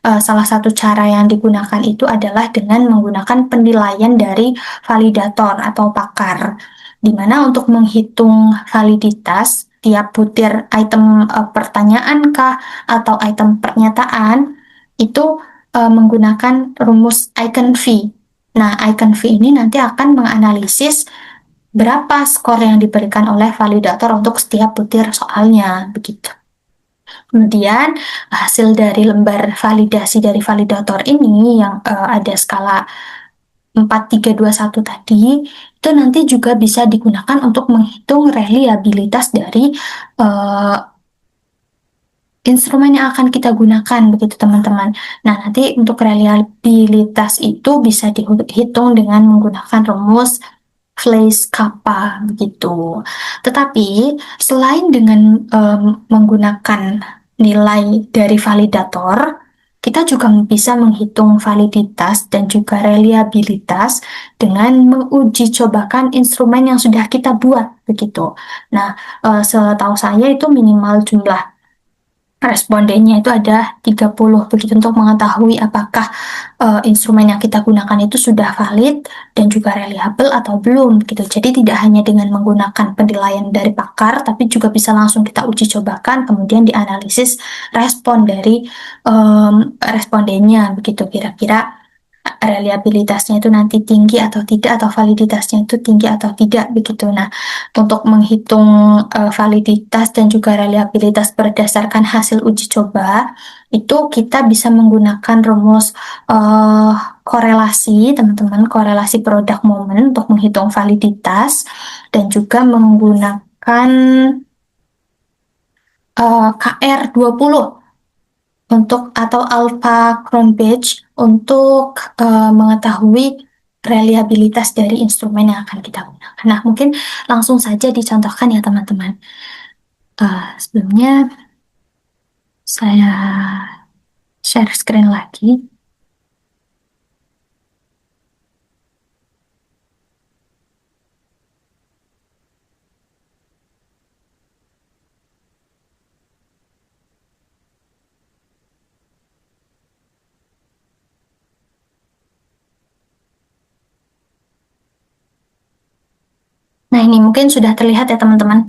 Salah satu cara yang digunakan itu adalah dengan menggunakan penilaian dari validator atau pakar, di mana untuk menghitung validitas tiap butir item pertanyaan kah atau item pernyataan itu menggunakan rumus Eigen-V. Nah, Eigen-V ini nanti akan menganalisis berapa skor yang diberikan oleh validator untuk setiap butir soalnya, begitu. Kemudian hasil dari lembar validasi dari validator ini yang ada skala 4321 tadi, itu nanti juga bisa digunakan untuk menghitung reliabilitas dari instrumen yang akan kita gunakan, begitu teman-teman. Nah, nanti untuk reliabilitas itu bisa dihitung dengan menggunakan rumus Fleiss-Kappa, begitu. Tetapi, selain dengan menggunakan nilai dari validator, kita juga bisa menghitung validitas dan juga reliabilitas dengan menguji cobakan instrumen yang sudah kita buat, begitu. Nah, setahu saya itu minimal jumlah respondennya itu ada 30, begitu, untuk mengetahui apakah instrumen yang kita gunakan itu sudah valid dan juga reliable atau belum, gitu. Jadi tidak hanya dengan menggunakan penilaian dari pakar, tapi juga bisa langsung kita uji cobakan, kemudian dianalisis respon dari respondennya, begitu, kira-kira reliabilitasnya itu nanti tinggi atau tidak, atau validitasnya itu tinggi atau tidak, begitu. Nah, untuk menghitung validitas dan juga reliabilitas berdasarkan hasil uji coba, itu kita bisa menggunakan rumus korelasi, teman-teman, korelasi product moment untuk menghitung validitas, dan juga menggunakan KR20 untuk atau alpha Cronbach untuk mengetahui reliabilitas dari instrumen yang akan kita gunakan. Nah, mungkin langsung saja dicontohkan ya teman-teman. Sebelumnya saya share screen lagi. Nah, ini mungkin sudah terlihat ya teman-teman.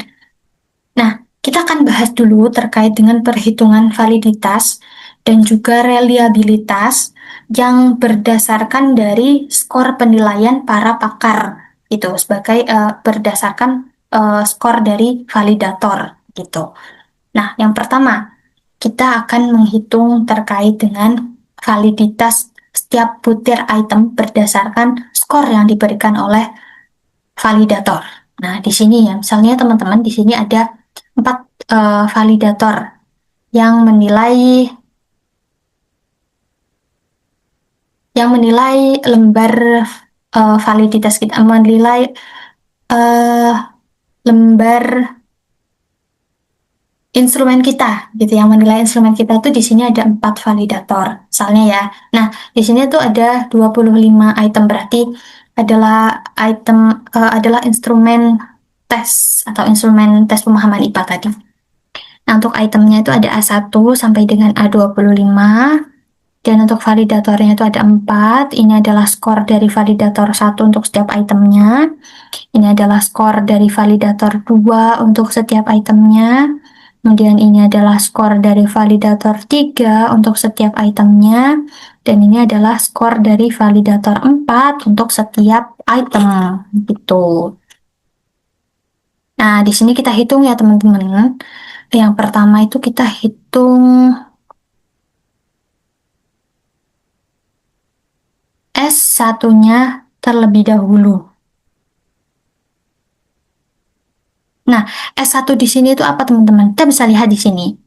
Nah, kita akan bahas dulu terkait dengan perhitungan validitas dan juga reliabilitas yang berdasarkan dari skor penilaian para pakar, gitu, sebagai berdasarkan skor dari validator, gitu. Nah, yang pertama, kita akan menghitung terkait dengan validitas setiap butir item berdasarkan skor yang diberikan oleh validator. Nah, di sini ya, misalnya teman-teman, di sini ada 4 validator yang menilai lembar validitas kita, menilai lembar instrumen kita, gitu. Yang menilai instrumen kita tuh di sini ada 4 validator, misalnya ya. Nah, di sini tuh ada 25 item, berarti adalah instrumen tes atau instrumen tes pemahaman IPA tadi. Nah, untuk itemnya itu ada A1 sampai dengan A25, dan untuk validatornya itu ada 4. Ini adalah skor dari validator 1 untuk setiap itemnya. Ini adalah skor dari validator 2 untuk setiap itemnya. Kemudian ini adalah skor dari validator 3 untuk setiap itemnya. Dan ini adalah skor dari validator 4 untuk setiap item, gitu. Nah, di sini kita hitung ya teman-teman. Yang pertama itu kita hitung S1-nya terlebih dahulu. Nah, S1 di sini itu apa teman-teman? Kita bisa lihat di sini.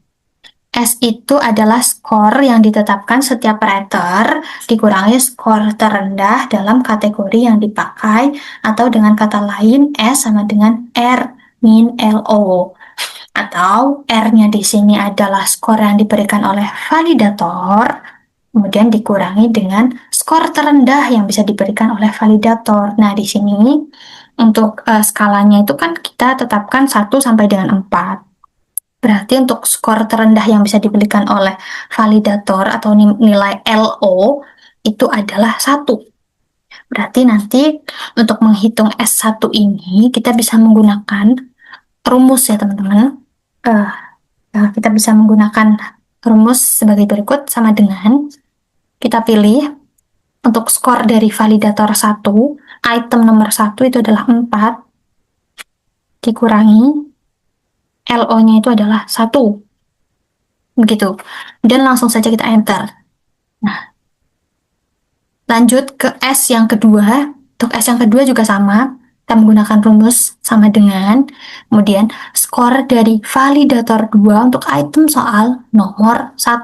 S itu adalah skor yang ditetapkan setiap writer dikurangi skor terendah dalam kategori yang dipakai, atau dengan kata lain S sama dengan R min LO. Atau R-nya di sini adalah skor yang diberikan oleh validator, kemudian dikurangi dengan skor terendah yang bisa diberikan oleh validator. Nah, di sini untuk skalanya itu kan kita tetapkan 1 sampai dengan 4. Berarti untuk skor terendah yang bisa diberikan oleh validator atau nilai LO itu adalah 1. Berarti nanti untuk menghitung S1 ini kita bisa menggunakan rumus ya teman-teman. Kita bisa menggunakan rumus sebagai berikut, sama dengan kita pilih untuk skor dari validator 1, item nomor 1 itu adalah 4, dikurangi LO-nya itu adalah 1. Begitu. Dan langsung saja kita enter. Nah, Lanjut ke S yang kedua. Untuk S yang kedua juga sama. Kita menggunakan rumus sama dengan, kemudian skor dari validator 2 untuk item soal nomor 1.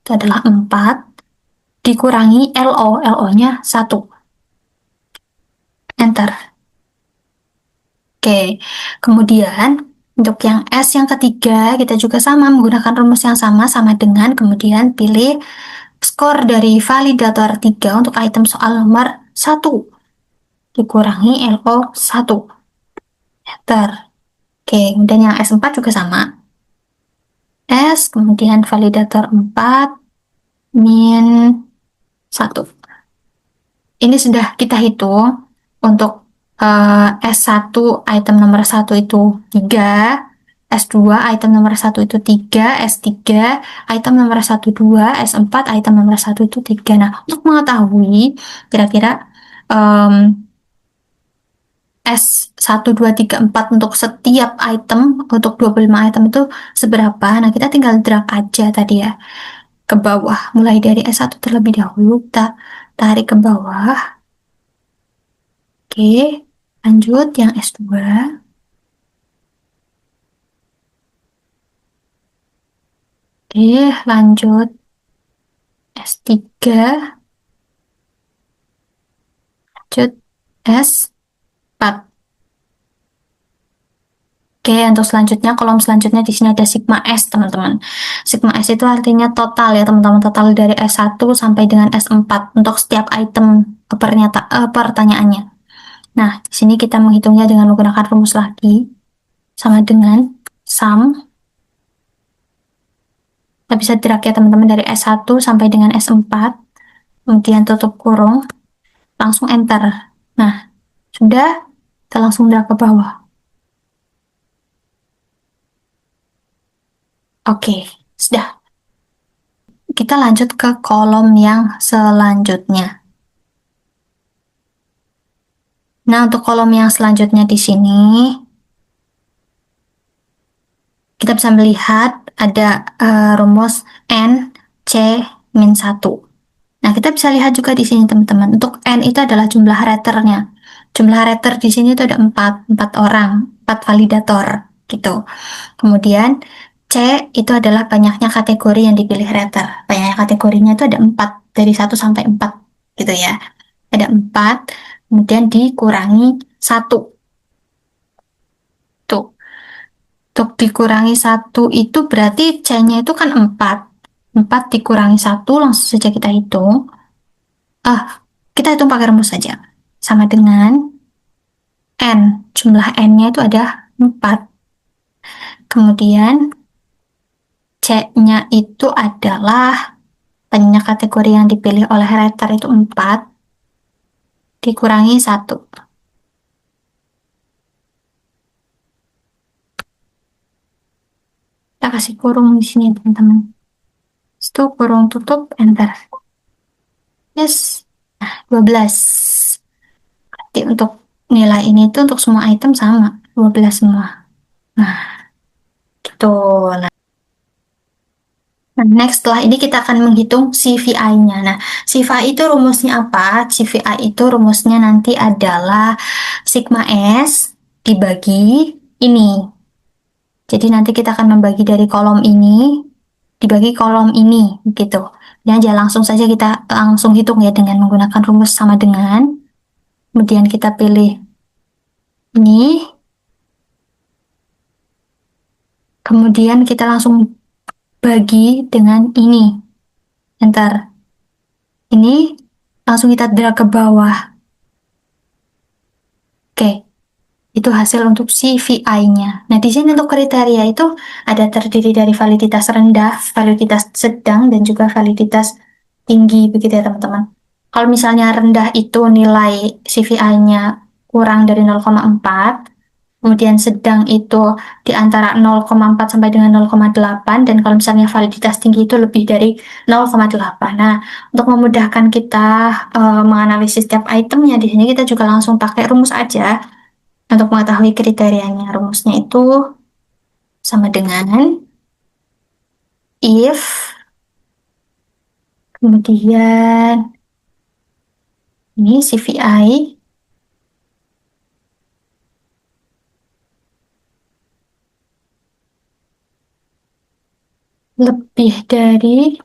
Itu adalah 4 dikurangi LO. LO-nya 1. Enter. Oke, kemudian untuk yang S yang ketiga, kita juga sama menggunakan rumus yang sama, sama dengan kemudian pilih skor dari validator 3 untuk item soal nomor 1 dikurangi LO 1. Enter. Oke, kemudian yang S4 juga sama. S, kemudian validator 4, min 1. Ini sudah kita hitung untuk S1 item nomor 1 itu 3, S2 item nomor 1 itu 3, S3 item nomor 1 2, S4 item nomor 1 itu 3. Nah, untuk mengetahui kira-kira S1, 2, 3, 4 untuk setiap item, untuk 25 item itu seberapa? Nah, kita tinggal drag aja tadi ya, ke bawah. Mulai dari S1 terlebih dahulu, kita tarik ke bawah. Oke, lanjut yang S2. Oke, lanjut S3, lanjut S4. Oke, untuk selanjutnya, kolom selanjutnya di sini ada sigma S, teman-teman. Sigma S itu artinya total ya, teman-teman. Total dari S1 sampai dengan S4 untuk setiap item pertanyaannya. Nah, di sini kita menghitungnya dengan menggunakan rumus lagi, sama dengan sum. Kita bisa drag ya, teman-teman, dari S1 sampai dengan S4. Kemudian tutup kurung, langsung enter. Nah, sudah, kita langsung drag ke bawah. Oke, sudah. Kita lanjut ke kolom yang selanjutnya. Nah, untuk kolom yang selanjutnya di sini, kita bisa melihat ada rumus N, C, min 1. Nah, kita bisa lihat juga di sini, teman-teman. Untuk N itu adalah jumlah raternya. Jumlah rater di sini itu ada 4 orang, 4 validator, gitu. Kemudian, C itu adalah banyaknya kategori yang dipilih rater. Banyaknya kategorinya itu ada 4, dari 1 sampai 4, gitu ya. Ada 4, kemudian dikurangi 1. Tuh, untuk dikurangi 1 itu berarti C-nya itu kan 4. 4 dikurangi 1, langsung saja kita hitung. Kita hitung pakai rumus saja. Sama dengan N. Jumlah N-nya itu ada 4. Kemudian C-nya itu adalah banyak kategori yang dipilih oleh writer itu 4 dikurangi 1. Kita kasih kurung di sini, teman-teman. Itu kurung tutup, enter. Yes. Nah, 12. Berarti untuk nilai ini itu untuk semua item sama, 12 semua. Nah, gitu. Nah, next setelah ini kita akan menghitung CVI-nya. Nah, CVI itu rumusnya apa? CVI itu rumusnya nanti adalah sigma S dibagi ini. Jadi nanti kita akan membagi dari kolom ini dibagi kolom ini, gitu. Dan aja langsung saja kita langsung hitung ya dengan menggunakan rumus sama dengan. Kemudian kita pilih ini. Kemudian kita langsung bagi dengan ini. Enter. Ini langsung kita drag ke bawah. Oke, itu hasil untuk CVI-nya. Nah, di sini untuk kriteria itu ada terdiri dari validitas rendah, validitas sedang, dan juga validitas tinggi, begitu ya teman-teman. Kalau misalnya rendah itu nilai CVI-nya kurang dari 0,4, kemudian sedang itu di antara 0,4 sampai dengan 0,8, dan kalau misalnya validitas tinggi itu lebih dari 0,8. Nah, untuk memudahkan kita menganalisis setiap itemnya, di sini kita juga langsung pakai rumus aja untuk mengetahui kriterianya. Rumusnya itu sama dengan if, kemudian Ini CVI lebih dari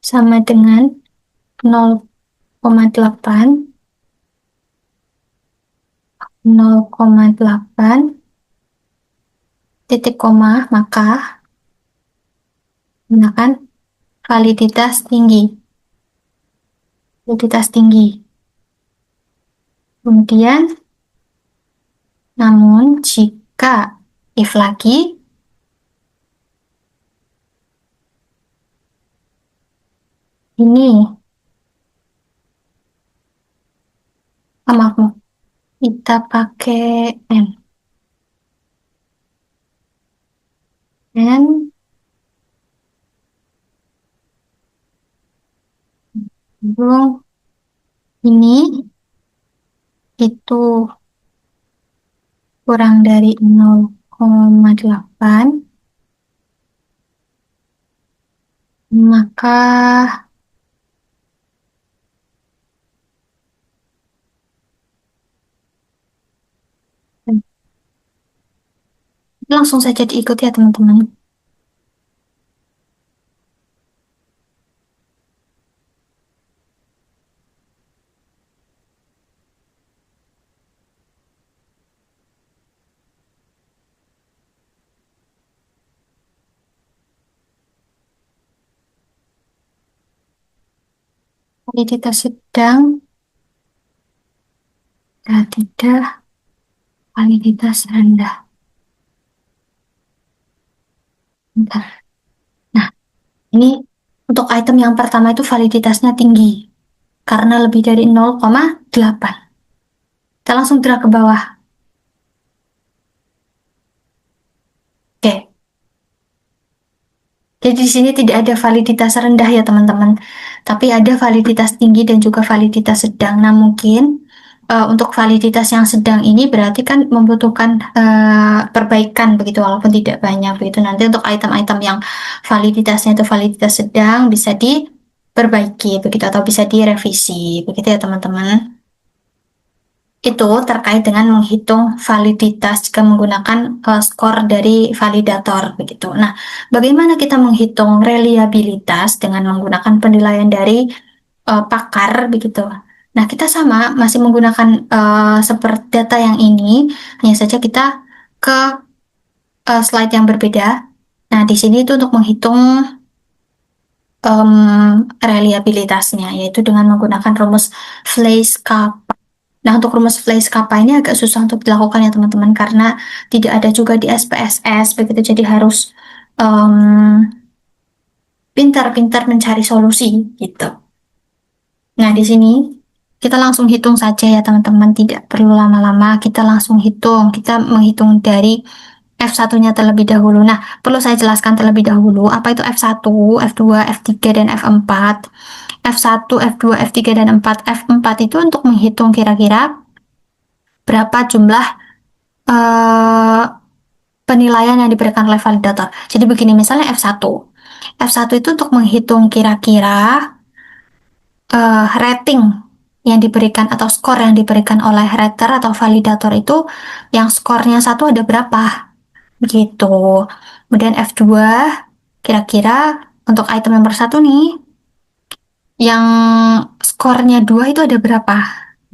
sama dengan 0,8, 0,8 titik koma, maka gunakan validitas tinggi. Validitas tinggi. Kemudian, namun jika if lagi, ini, maaf, kita pakai N. N, ini itu kurang dari 0,8, maka langsung saja diikuti ya teman-teman. Validitas sedang dan tidak validitas rendah. Bentar. Nah, ini untuk item yang pertama itu validitasnya tinggi karena lebih dari 0,8. Kita langsung drag ke bawah. Oke. Jadi di sini tidak ada validitas rendah ya teman-teman, tapi ada validitas tinggi dan juga validitas sedang. Nah mungkin untuk validitas yang sedang ini berarti kan membutuhkan perbaikan begitu, walaupun tidak banyak begitu. Nanti untuk item-item yang validitasnya itu validitas sedang bisa diperbaiki begitu atau bisa direvisi begitu ya teman-teman. Itu terkait dengan menghitung validitas jika menggunakan skor dari validator begitu. Nah, bagaimana kita menghitung reliabilitas dengan menggunakan penilaian dari pakar begitu. Nah, kita sama masih menggunakan seperti data yang ini, hanya saja kita ke slide yang berbeda. Nah, di sini itu untuk menghitung reliabilitasnya, yaitu dengan menggunakan rumus Fleiss-Kappa. Nah, untuk rumus Fleiss-Kappa ini agak susah untuk dilakukan ya teman-teman, karena tidak ada juga di SPSS, begitu. Jadi harus pintar-pintar mencari solusi, gitu. Nah, di sini kita langsung hitung saja ya teman-teman, tidak perlu lama-lama, kita langsung hitung. Kita menghitung dari F1-nya terlebih dahulu. Nah, perlu saya jelaskan terlebih dahulu, apa itu F1, F2, F3, dan F4. F1, F2, F3, dan F4 itu untuk menghitung kira-kira berapa jumlah uh, penilaian yang diberikan oleh validator. Jadi begini, misalnya F1. F1 itu untuk menghitung kira-kira rating yang diberikan atau skor yang diberikan oleh rater atau validator itu yang skornya 1 ada berapa begitu. Kemudian F2 kira-kira untuk item nomor 1 nih yang skornya 2 itu ada berapa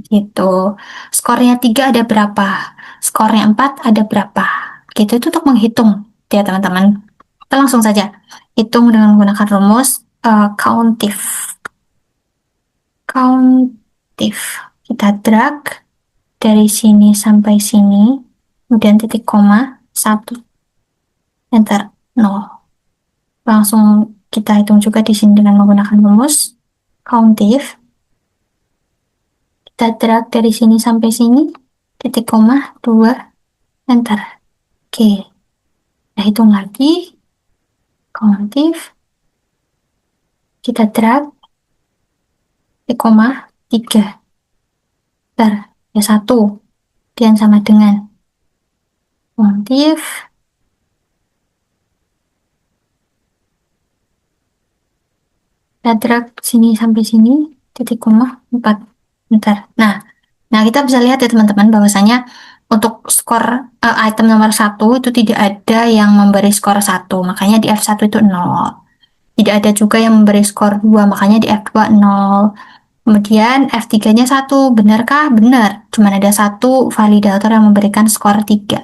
gitu. Skornya 3 ada berapa, skornya 4 ada berapa gitu. Itu untuk menghitung ya teman-teman. Kita langsung saja hitung dengan menggunakan rumus countif. Kita drag dari sini sampai sini, kemudian titik koma 1, enter 0. Langsung kita hitung juga di sini dengan menggunakan rumus countif. Kita drag dari sini sampai sini, titik koma 2, enter. Oke, kita hitung lagi countif. Kita drag titik koma 3, enter. Ya 1 dan sama dengan countif. Kita drag sini sampai sini, titik koma 4. Bentar. Nah, kita bisa lihat ya teman-teman bahwasanya untuk skor item nomor satu itu tidak ada yang memberi skor satu, makanya di F1 itu 0. Tidak ada juga yang memberi skor 2, makanya di F2 0. Kemudian F3-nya 1, benarkah? Benar. Cuma ada satu validator yang memberikan skor 3.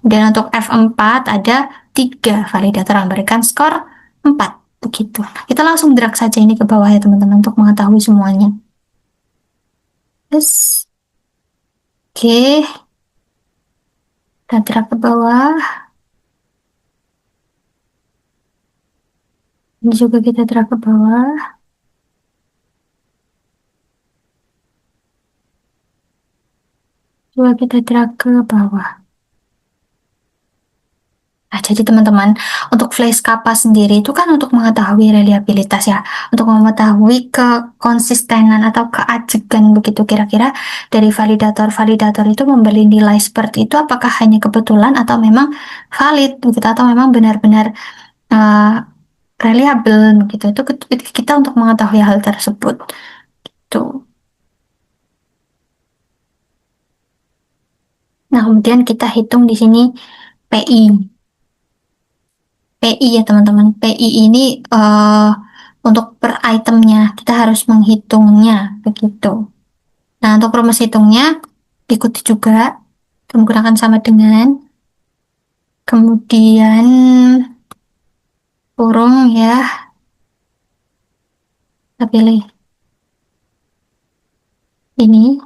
Dan untuk F4 ada 3 validator yang memberikan skor 4. Begitu. Kita langsung drag saja ini ke bawah ya teman-teman untuk mengetahui semuanya. Yes. Oke, kita drag ke bawah. Ini juga kita drag ke bawah. Coba kita drag ke bawah. Nah, jadi teman-teman, untuk flash kapas sendiri itu kan untuk mengetahui reliabilitas ya, untuk mengetahui kekonsistenan atau keajegan begitu kira-kira dari validator-validator itu membeli nilai seperti itu apakah hanya kebetulan atau memang valid begitu atau memang benar-benar uh, reliable begitu. Itu kita untuk mengetahui hal tersebut. Tuh. Nah, kemudian kita hitung di sini PI. PI ya teman-teman. PI ini untuk per itemnya kita harus menghitungnya begitu. Nah, untuk rumus hitungnya ikuti juga menggunakan sama dengan kemudian kurung ya, kita pilih ini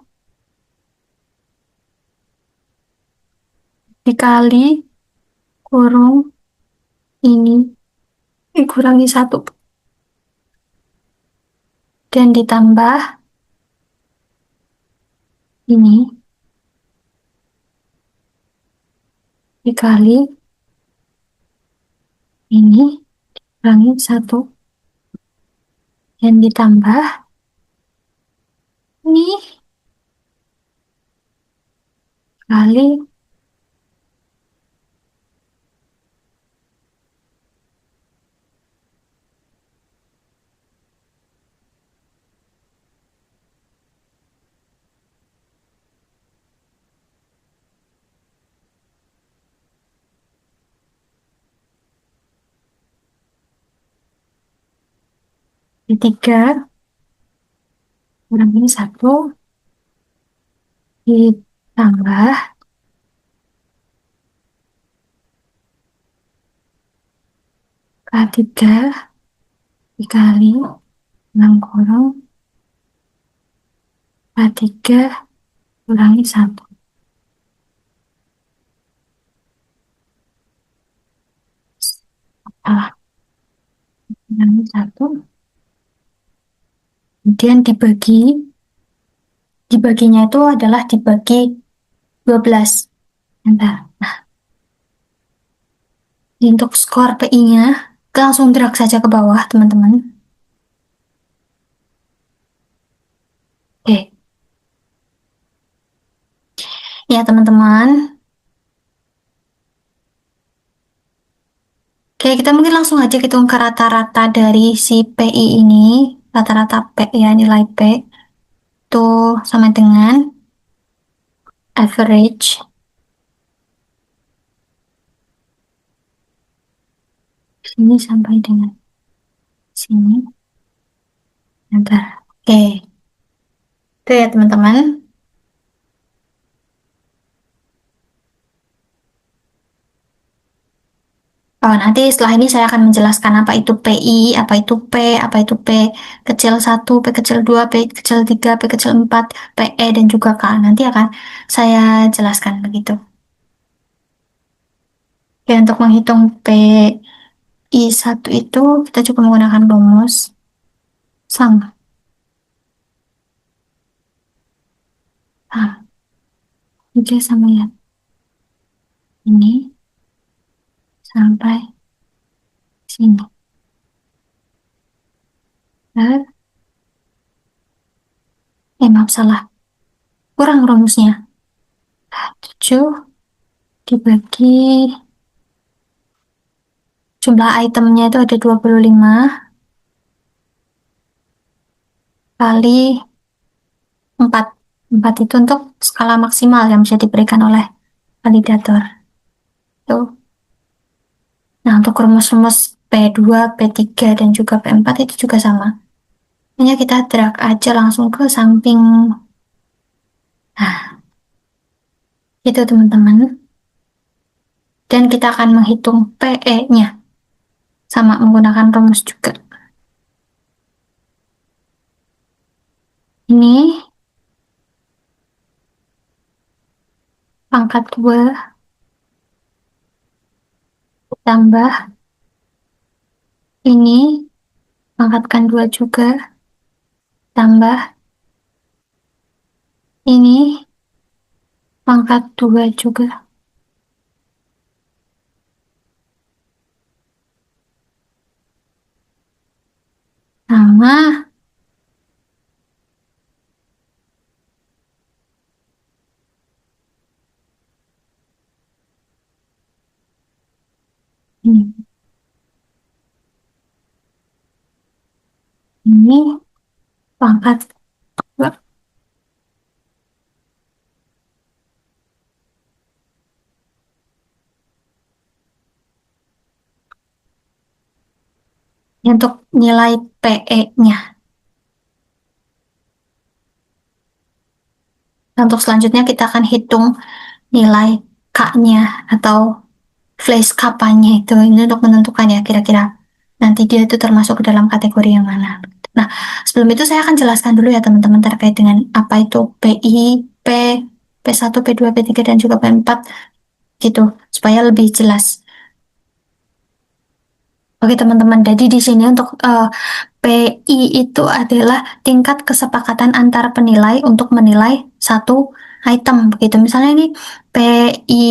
dikali kurung ini dikurangi 1 dan ditambah ini dikali ini dikurangi 1 dan ditambah ini kali tiga kurangi 1 ditambah K3 dikali 6 kurung K3 kurangi 1. Salah, kurangi 1. Kemudian dibaginya itu adalah dibagi 12. Bentar. Nah, untuk skor PI-nya, kita langsung drag saja ke bawah, teman-teman. Oke. Ya, teman-teman. Oke, kita mungkin langsung aja hitung ke rata-rata dari si PI ini. Rata-rata P ya, nilai P. Itu sama dengan average. Sini sampai dengan sini. Bentar. Oke. Itu ya, teman-teman. Oh, nanti setelah ini saya akan menjelaskan apa itu PI, apa itu P, apa itu P kecil 1, P kecil 2, P kecil 3, P kecil 4, PE, dan juga K. Nanti akan saya jelaskan begitu. Oke, untuk menghitung PI1 itu kita juga menggunakan rumus sama. Ah, oke sama ya. Ini sampai sini. Nah, maaf salah. Kurang rumusnya. 7 dibagi jumlah itemnya itu ada 25 kali 4. 4 itu untuk skala maksimal yang bisa diberikan oleh validator. Tuh. Nah, untuk rumus-rumus P2, P3, dan juga P4 itu juga sama. Hanya kita drag aja langsung ke samping. Nah, itu teman-teman. Dan kita akan menghitung PE-nya. Sama menggunakan rumus juga. Ini pangkat 2 tambah ini pangkatkan 2 juga tambah ini pangkat 2 juga sama ini pangkat 2. Untuk nilai PE-nya. Untuk selanjutnya kita akan hitung nilai K-nya atau flash kapanya itu. Ini untuk menentukan ya kira-kira nanti dia itu termasuk ke dalam kategori yang mana. Nah, sebelum itu saya akan jelaskan dulu ya teman-teman terkait dengan apa itu PI, P, P1, P2, P3, dan juga P4 gitu, supaya lebih jelas. Oke teman-teman, jadi di sini untuk PI itu adalah tingkat kesepakatan antar penilai untuk menilai satu item. Begitu, misalnya ini PI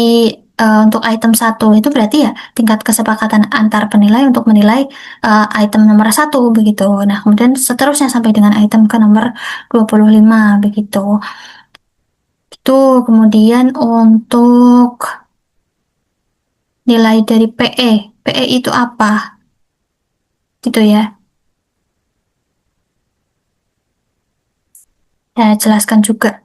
untuk item satu itu berarti ya tingkat kesepakatan antar penilai untuk menilai item nomor satu begitu. Nah, kemudian seterusnya sampai dengan item ke nomor 25 begitu. Itu kemudian untuk nilai dari PE. PE itu apa? Gitu ya. Saya jelaskan juga.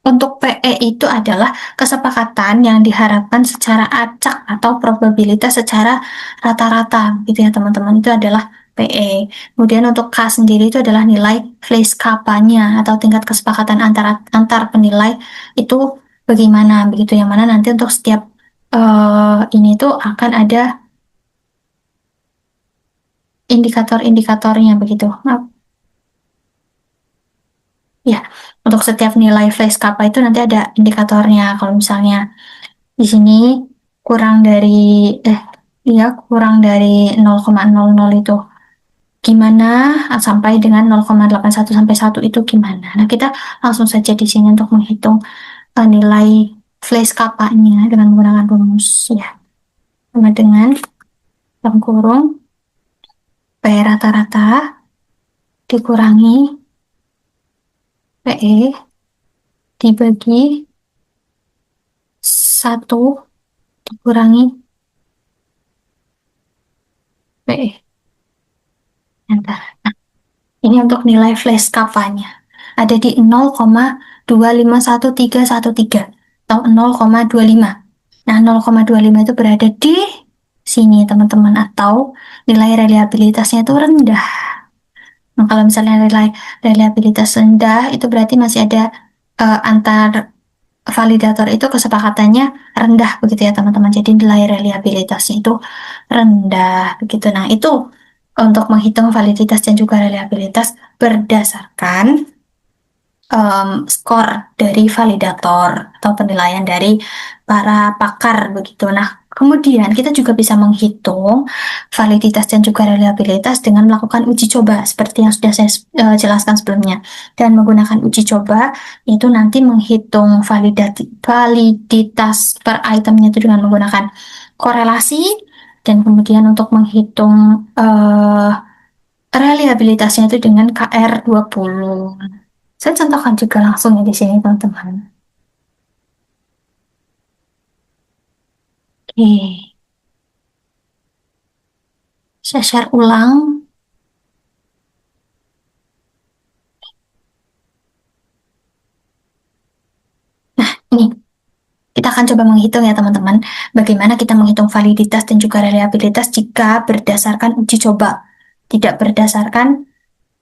Untuk PE itu adalah kesepakatan yang diharapkan secara acak atau probabilitas secara rata-rata, gitu ya teman-teman. Itu adalah PE. Kemudian untuk K sendiri itu adalah nilai Fleischkapanya atau tingkat kesepakatan antar penilai itu bagaimana, begitu. Yang mana nanti untuk setiap ini tuh akan ada indikator-indikatornya, begitu. Maaf. Ya, untuk setiap nilai Fleischkapa itu nanti ada indikatornya. Kalau misalnya di sini kurang dari eh ya kurang dari 0,00 itu gimana, sampai dengan 0,81 sampai 1 itu gimana. Nah, kita langsung saja di sini untuk menghitung nilai flash kapanya dengan menggunakan rumus ya. Sama dengan dalam kurung P rata-rata dikurangi PE dibagi 1 dikurangi PE. Entar. Ini untuk nilai flash kapanya. Ada di 0,251313 atau 0,25. Nah, 0,25 itu berada di sini, teman-teman, atau nilai reliabilitasnya itu rendah. Nah, kalau misalnya nilai reliabilitas rendah, itu berarti masih ada antar validator itu kesepakatannya rendah, begitu ya, teman-teman. Jadi nilai reliabilitasnya itu rendah, begitu. Nah, itu untuk menghitung validitas dan juga reliabilitas berdasarkan skor dari validator atau penilaian dari para pakar begitu. Nah, kemudian kita juga bisa menghitung validitas dan juga reliabilitas dengan melakukan uji coba seperti yang sudah saya jelaskan sebelumnya. Dan menggunakan uji coba itu nanti menghitung validitas per itemnya itu dengan menggunakan korelasi, dan kemudian untuk menghitung reliabilitasnya itu dengan KR20. Saya contohkan juga langsung ya di sini, teman-teman. Oke, saya share ulang. Kita akan coba menghitung ya teman-teman, bagaimana kita menghitung validitas dan juga reliabilitas jika berdasarkan uji coba, tidak berdasarkan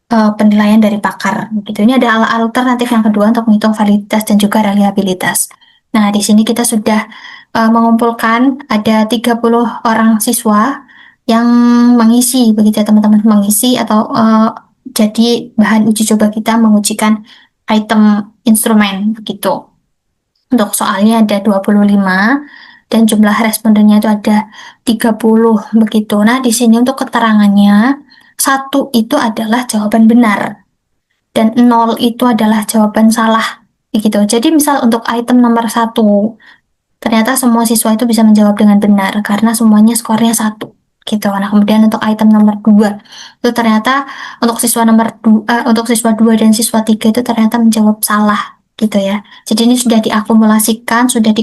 penilaian dari pakar. Gitu. Ini ada alternatif yang kedua untuk menghitung validitas dan juga reliabilitas. Nah, di sini kita sudah mengumpulkan ada 30 orang siswa yang mengisi, begitu ya teman-teman, mengisi atau jadi bahan uji coba kita mengujikan item instrumen, begitu. Untuk soalnya ada 25 dan jumlah respondennya itu ada 30 begitu. Nah, di sini untuk keterangannya, satu itu adalah jawaban benar dan 0 itu adalah jawaban salah. Begitu. Jadi misal untuk item nomor satu, ternyata semua siswa itu bisa menjawab dengan benar karena semuanya skornya satu. Gitu. Nah, kemudian untuk item nomor 2, itu ternyata untuk siswa 2 dan siswa 3 itu ternyata menjawab salah gitu ya. Jadi ini sudah diakumulasikan, sudah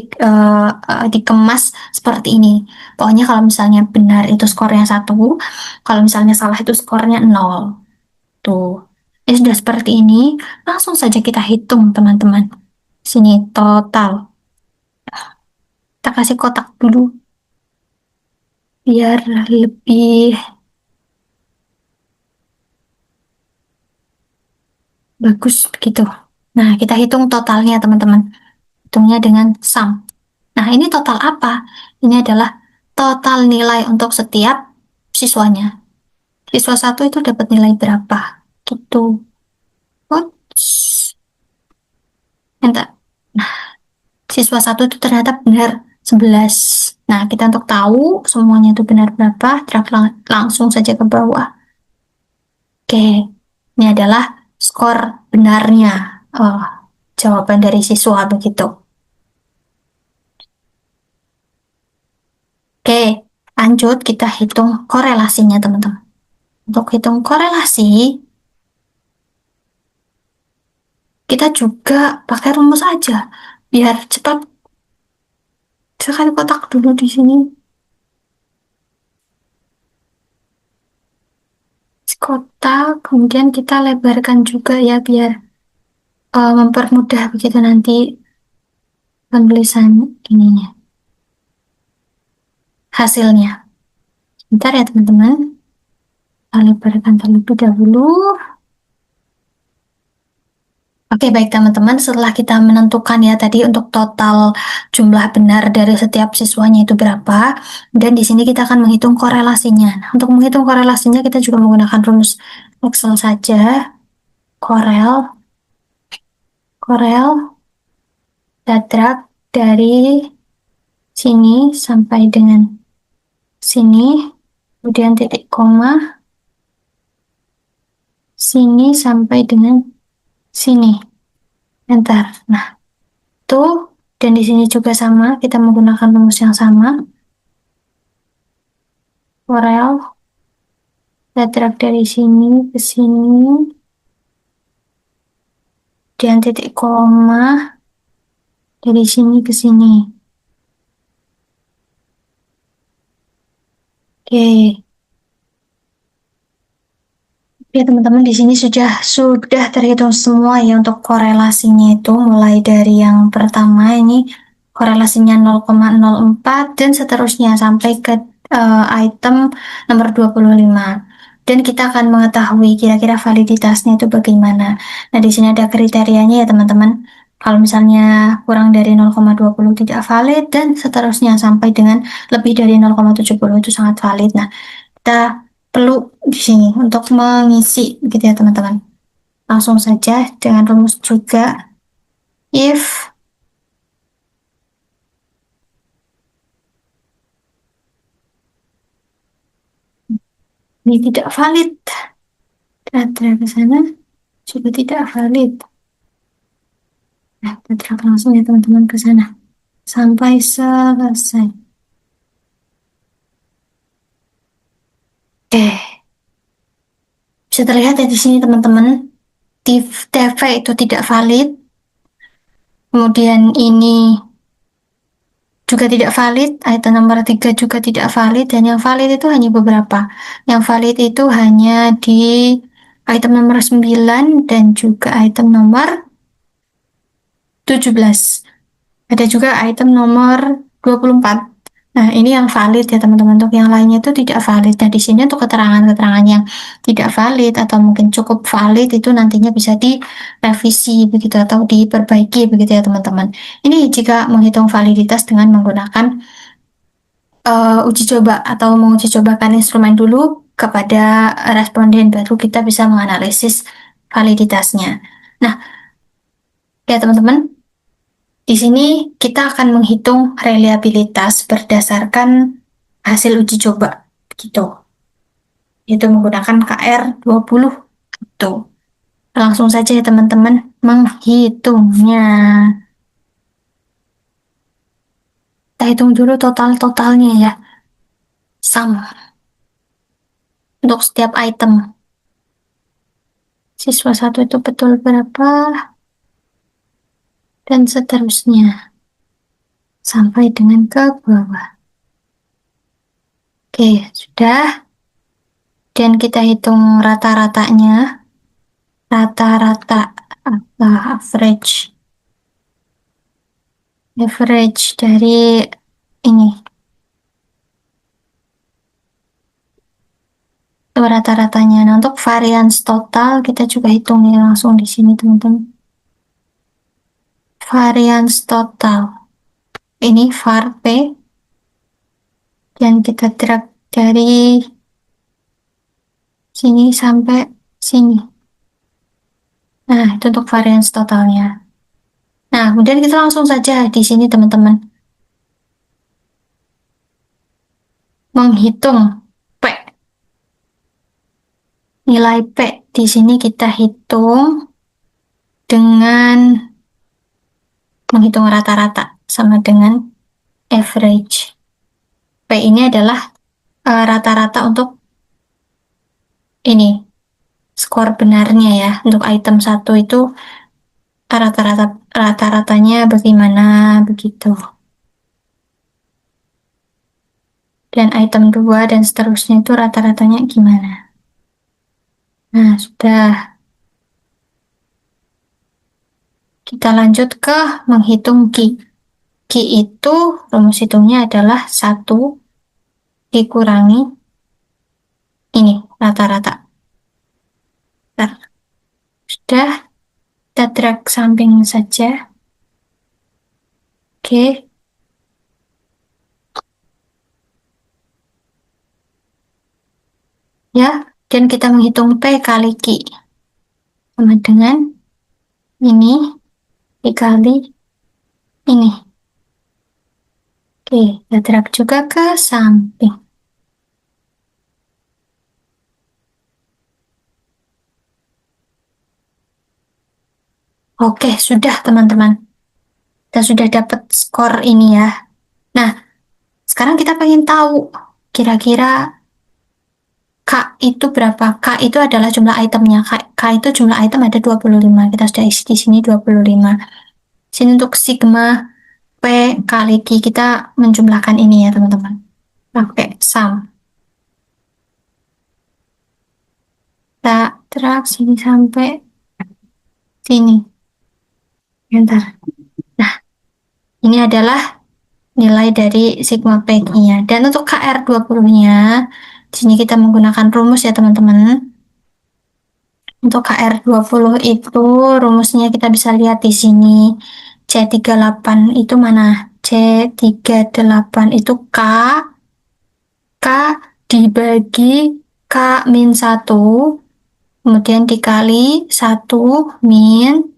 dikemas seperti ini. Pokoknya kalau misalnya benar itu skornya satu, kalau misalnya salah itu skornya 0. Tuh. Ini sudah seperti ini, langsung saja kita hitung teman-teman. Sini total. Kita kasih kotak dulu biar lebih bagus begitu. Nah, kita hitung totalnya teman-teman. Hitungnya dengan sum. Nah, ini total apa? Ini adalah total nilai untuk setiap siswanya. Siswa satu itu dapat nilai berapa? Gitu. Ups. Entah. Nah, siswa satu itu ternyata benar 11. Nah, kita untuk tahu semuanya itu benar berapa, drag langsung saja ke bawah. Oke, ini adalah skor benarnya. Oh, jawaban dari siswa begitu. Oke, lanjut kita hitung korelasinya teman-teman. Untuk hitung korelasi, kita juga pakai rumus aja biar cepat. Sekali kotak dulu di sini. Kotak, kemudian kita lebarkan juga ya biar mempermudah begitu nanti penulisan ininya, hasilnya. Bentar ya teman-teman. Kita lebarkan terlebih dahulu. Oke, baik teman-teman, setelah kita menentukan ya tadi untuk total jumlah benar dari setiap siswanya itu berapa, dan di sini kita akan menghitung korelasinya. Nah, untuk menghitung korelasinya kita juga menggunakan rumus Excel saja. Korel, kita drag dari sini sampai dengan sini, kemudian titik koma, sini sampai dengan sini. Enter. Nah, tuh, dan di sini juga sama, kita menggunakan rumus yang sama. Korel, kita drag dari sini ke sini, dan titik koma dari sini ke sini. Oke. Ya teman-teman, di sini sudah terhitung semua ya untuk korelasinya itu, mulai dari yang pertama ini korelasinya 0,04 dan seterusnya sampai ke item nomor 25. Dan kita akan mengetahui kira-kira validitasnya itu bagaimana. Nah, di sini ada kriterianya ya teman-teman. Kalau misalnya kurang dari 0,20 tidak valid dan seterusnya sampai dengan lebih dari 0,70 itu sangat valid. Nah, kita perlu di sini untuk mengisi gitu ya teman-teman. Langsung saja dengan rumus juga if ini tidak valid, kita ke sana juga tidak valid. Nah, kita langsung ya teman-teman ke sana sampai selesai. Oke, bisa terlihat ya di sini teman-teman, TV itu tidak valid, kemudian ini juga tidak valid, item nomor 3 juga tidak valid, dan yang valid itu hanya beberapa. Yang valid itu hanya di item nomor 9 dan juga item nomor 17. Ada juga item nomor 24. Nah, ini yang valid ya teman-teman. Untuk yang lainnya itu tidak valid. Nah, di sini untuk keterangan-keterangan yang tidak valid atau mungkin cukup valid itu nantinya bisa direvisi begitu atau diperbaiki begitu ya teman-teman. Ini jika menghitung validitas dengan menggunakan uji coba atau menguji cobakan instrumen dulu kepada responden, baru kita bisa menganalisis validitasnya. Nah, ya teman-teman, di sini kita akan menghitung reliabilitas berdasarkan hasil uji coba gitu, yaitu menggunakan KR20 gitu. Langsung saja ya teman-teman menghitungnya. Kita hitung dulu total-totalnya ya. Sama untuk setiap item. Siswa satu itu betul berapa? Dan seterusnya. Sampai dengan ke bawah. Oke, sudah. Dan kita hitung rata-ratanya. Rata-rata average. Average dari ini. Itu rata-ratanya. Nah, untuk variance total kita juga hitung ya langsung di sini, teman-teman. Variance total. Ini var P yang kita drag dari sini sampai sini. Nah, itu untuk variance totalnya. Nah, kemudian kita langsung saja di sini, teman-teman, menghitung P. Nilai P di sini kita hitung dengan menghitung rata-rata sama dengan average. P ini adalah rata-rata untuk ini skor benarnya ya. Untuk item 1 itu rata-ratanya bagaimana begitu. Dan item 2 dan seterusnya itu rata-ratanya gimana. Nah, sudah. Kita lanjut ke menghitung Q. Q itu rumus hitungnya adalah 1 dikurangi ini rata-rata. Sudah, kita drag samping saja. Oke. Ya, dan kita menghitung P kali Q. Sama dengan ini dikali ini. Oke, kita drag juga ke samping. Oke, sudah teman-teman. Kita sudah dapat skor ini ya. Nah, sekarang kita pengen tahu kira-kira K itu berapa? K itu adalah jumlah itemnya. K itu jumlah item ada 25. Kita sudah isi di sini 25. Sini untuk sigma P kali Q kita menjumlahkan ini ya teman-teman. Pakai sum. Kita drag sini sampai sini. Bentar. Nah, ini adalah nilai dari sigma P-nya. Dan untuk KR20-nya, di sini kita menggunakan rumus ya teman-teman. Untuk KR20 itu rumusnya kita bisa lihat di sini. C38 itu mana? C38 itu K dibagi K-1, kemudian dikali 1 min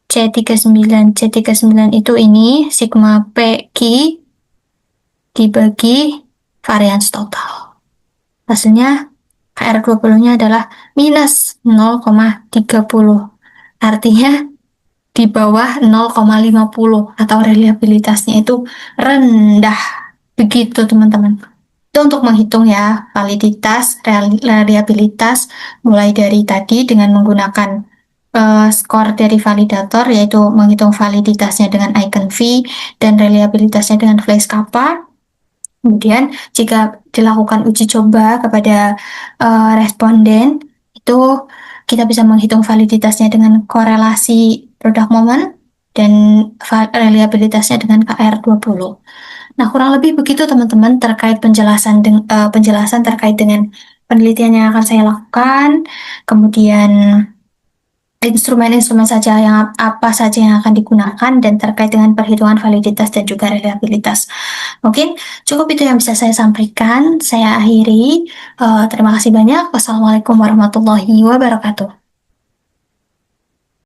C39. C39 itu ini sigma P Q dibagi variance total. Hasilnya KR20-nya adalah minus 0,30. Artinya di bawah 0,50 atau reliabilitasnya itu rendah. Begitu teman-teman. Itu untuk menghitung ya validitas, reliabilitas mulai dari tadi dengan menggunakan skor dari validator, yaitu menghitung validitasnya dengan icon V dan reliabilitasnya dengan flash kappa. Kemudian jika dilakukan uji coba kepada responden, itu kita bisa menghitung validitasnya dengan korelasi produk momen, dan reliabilitasnya dengan KR20. Nah, kurang lebih begitu teman-teman terkait penjelasan terkait dengan penelitian yang akan saya lakukan, kemudian instrumen-instrumen saja yang apa saja yang akan digunakan dan terkait dengan perhitungan validitas dan juga reliabilitas. Mungkin cukup itu yang bisa saya sampaikan. Saya akhiri. Terima kasih banyak. Wassalamualaikum warahmatullahi wabarakatuh.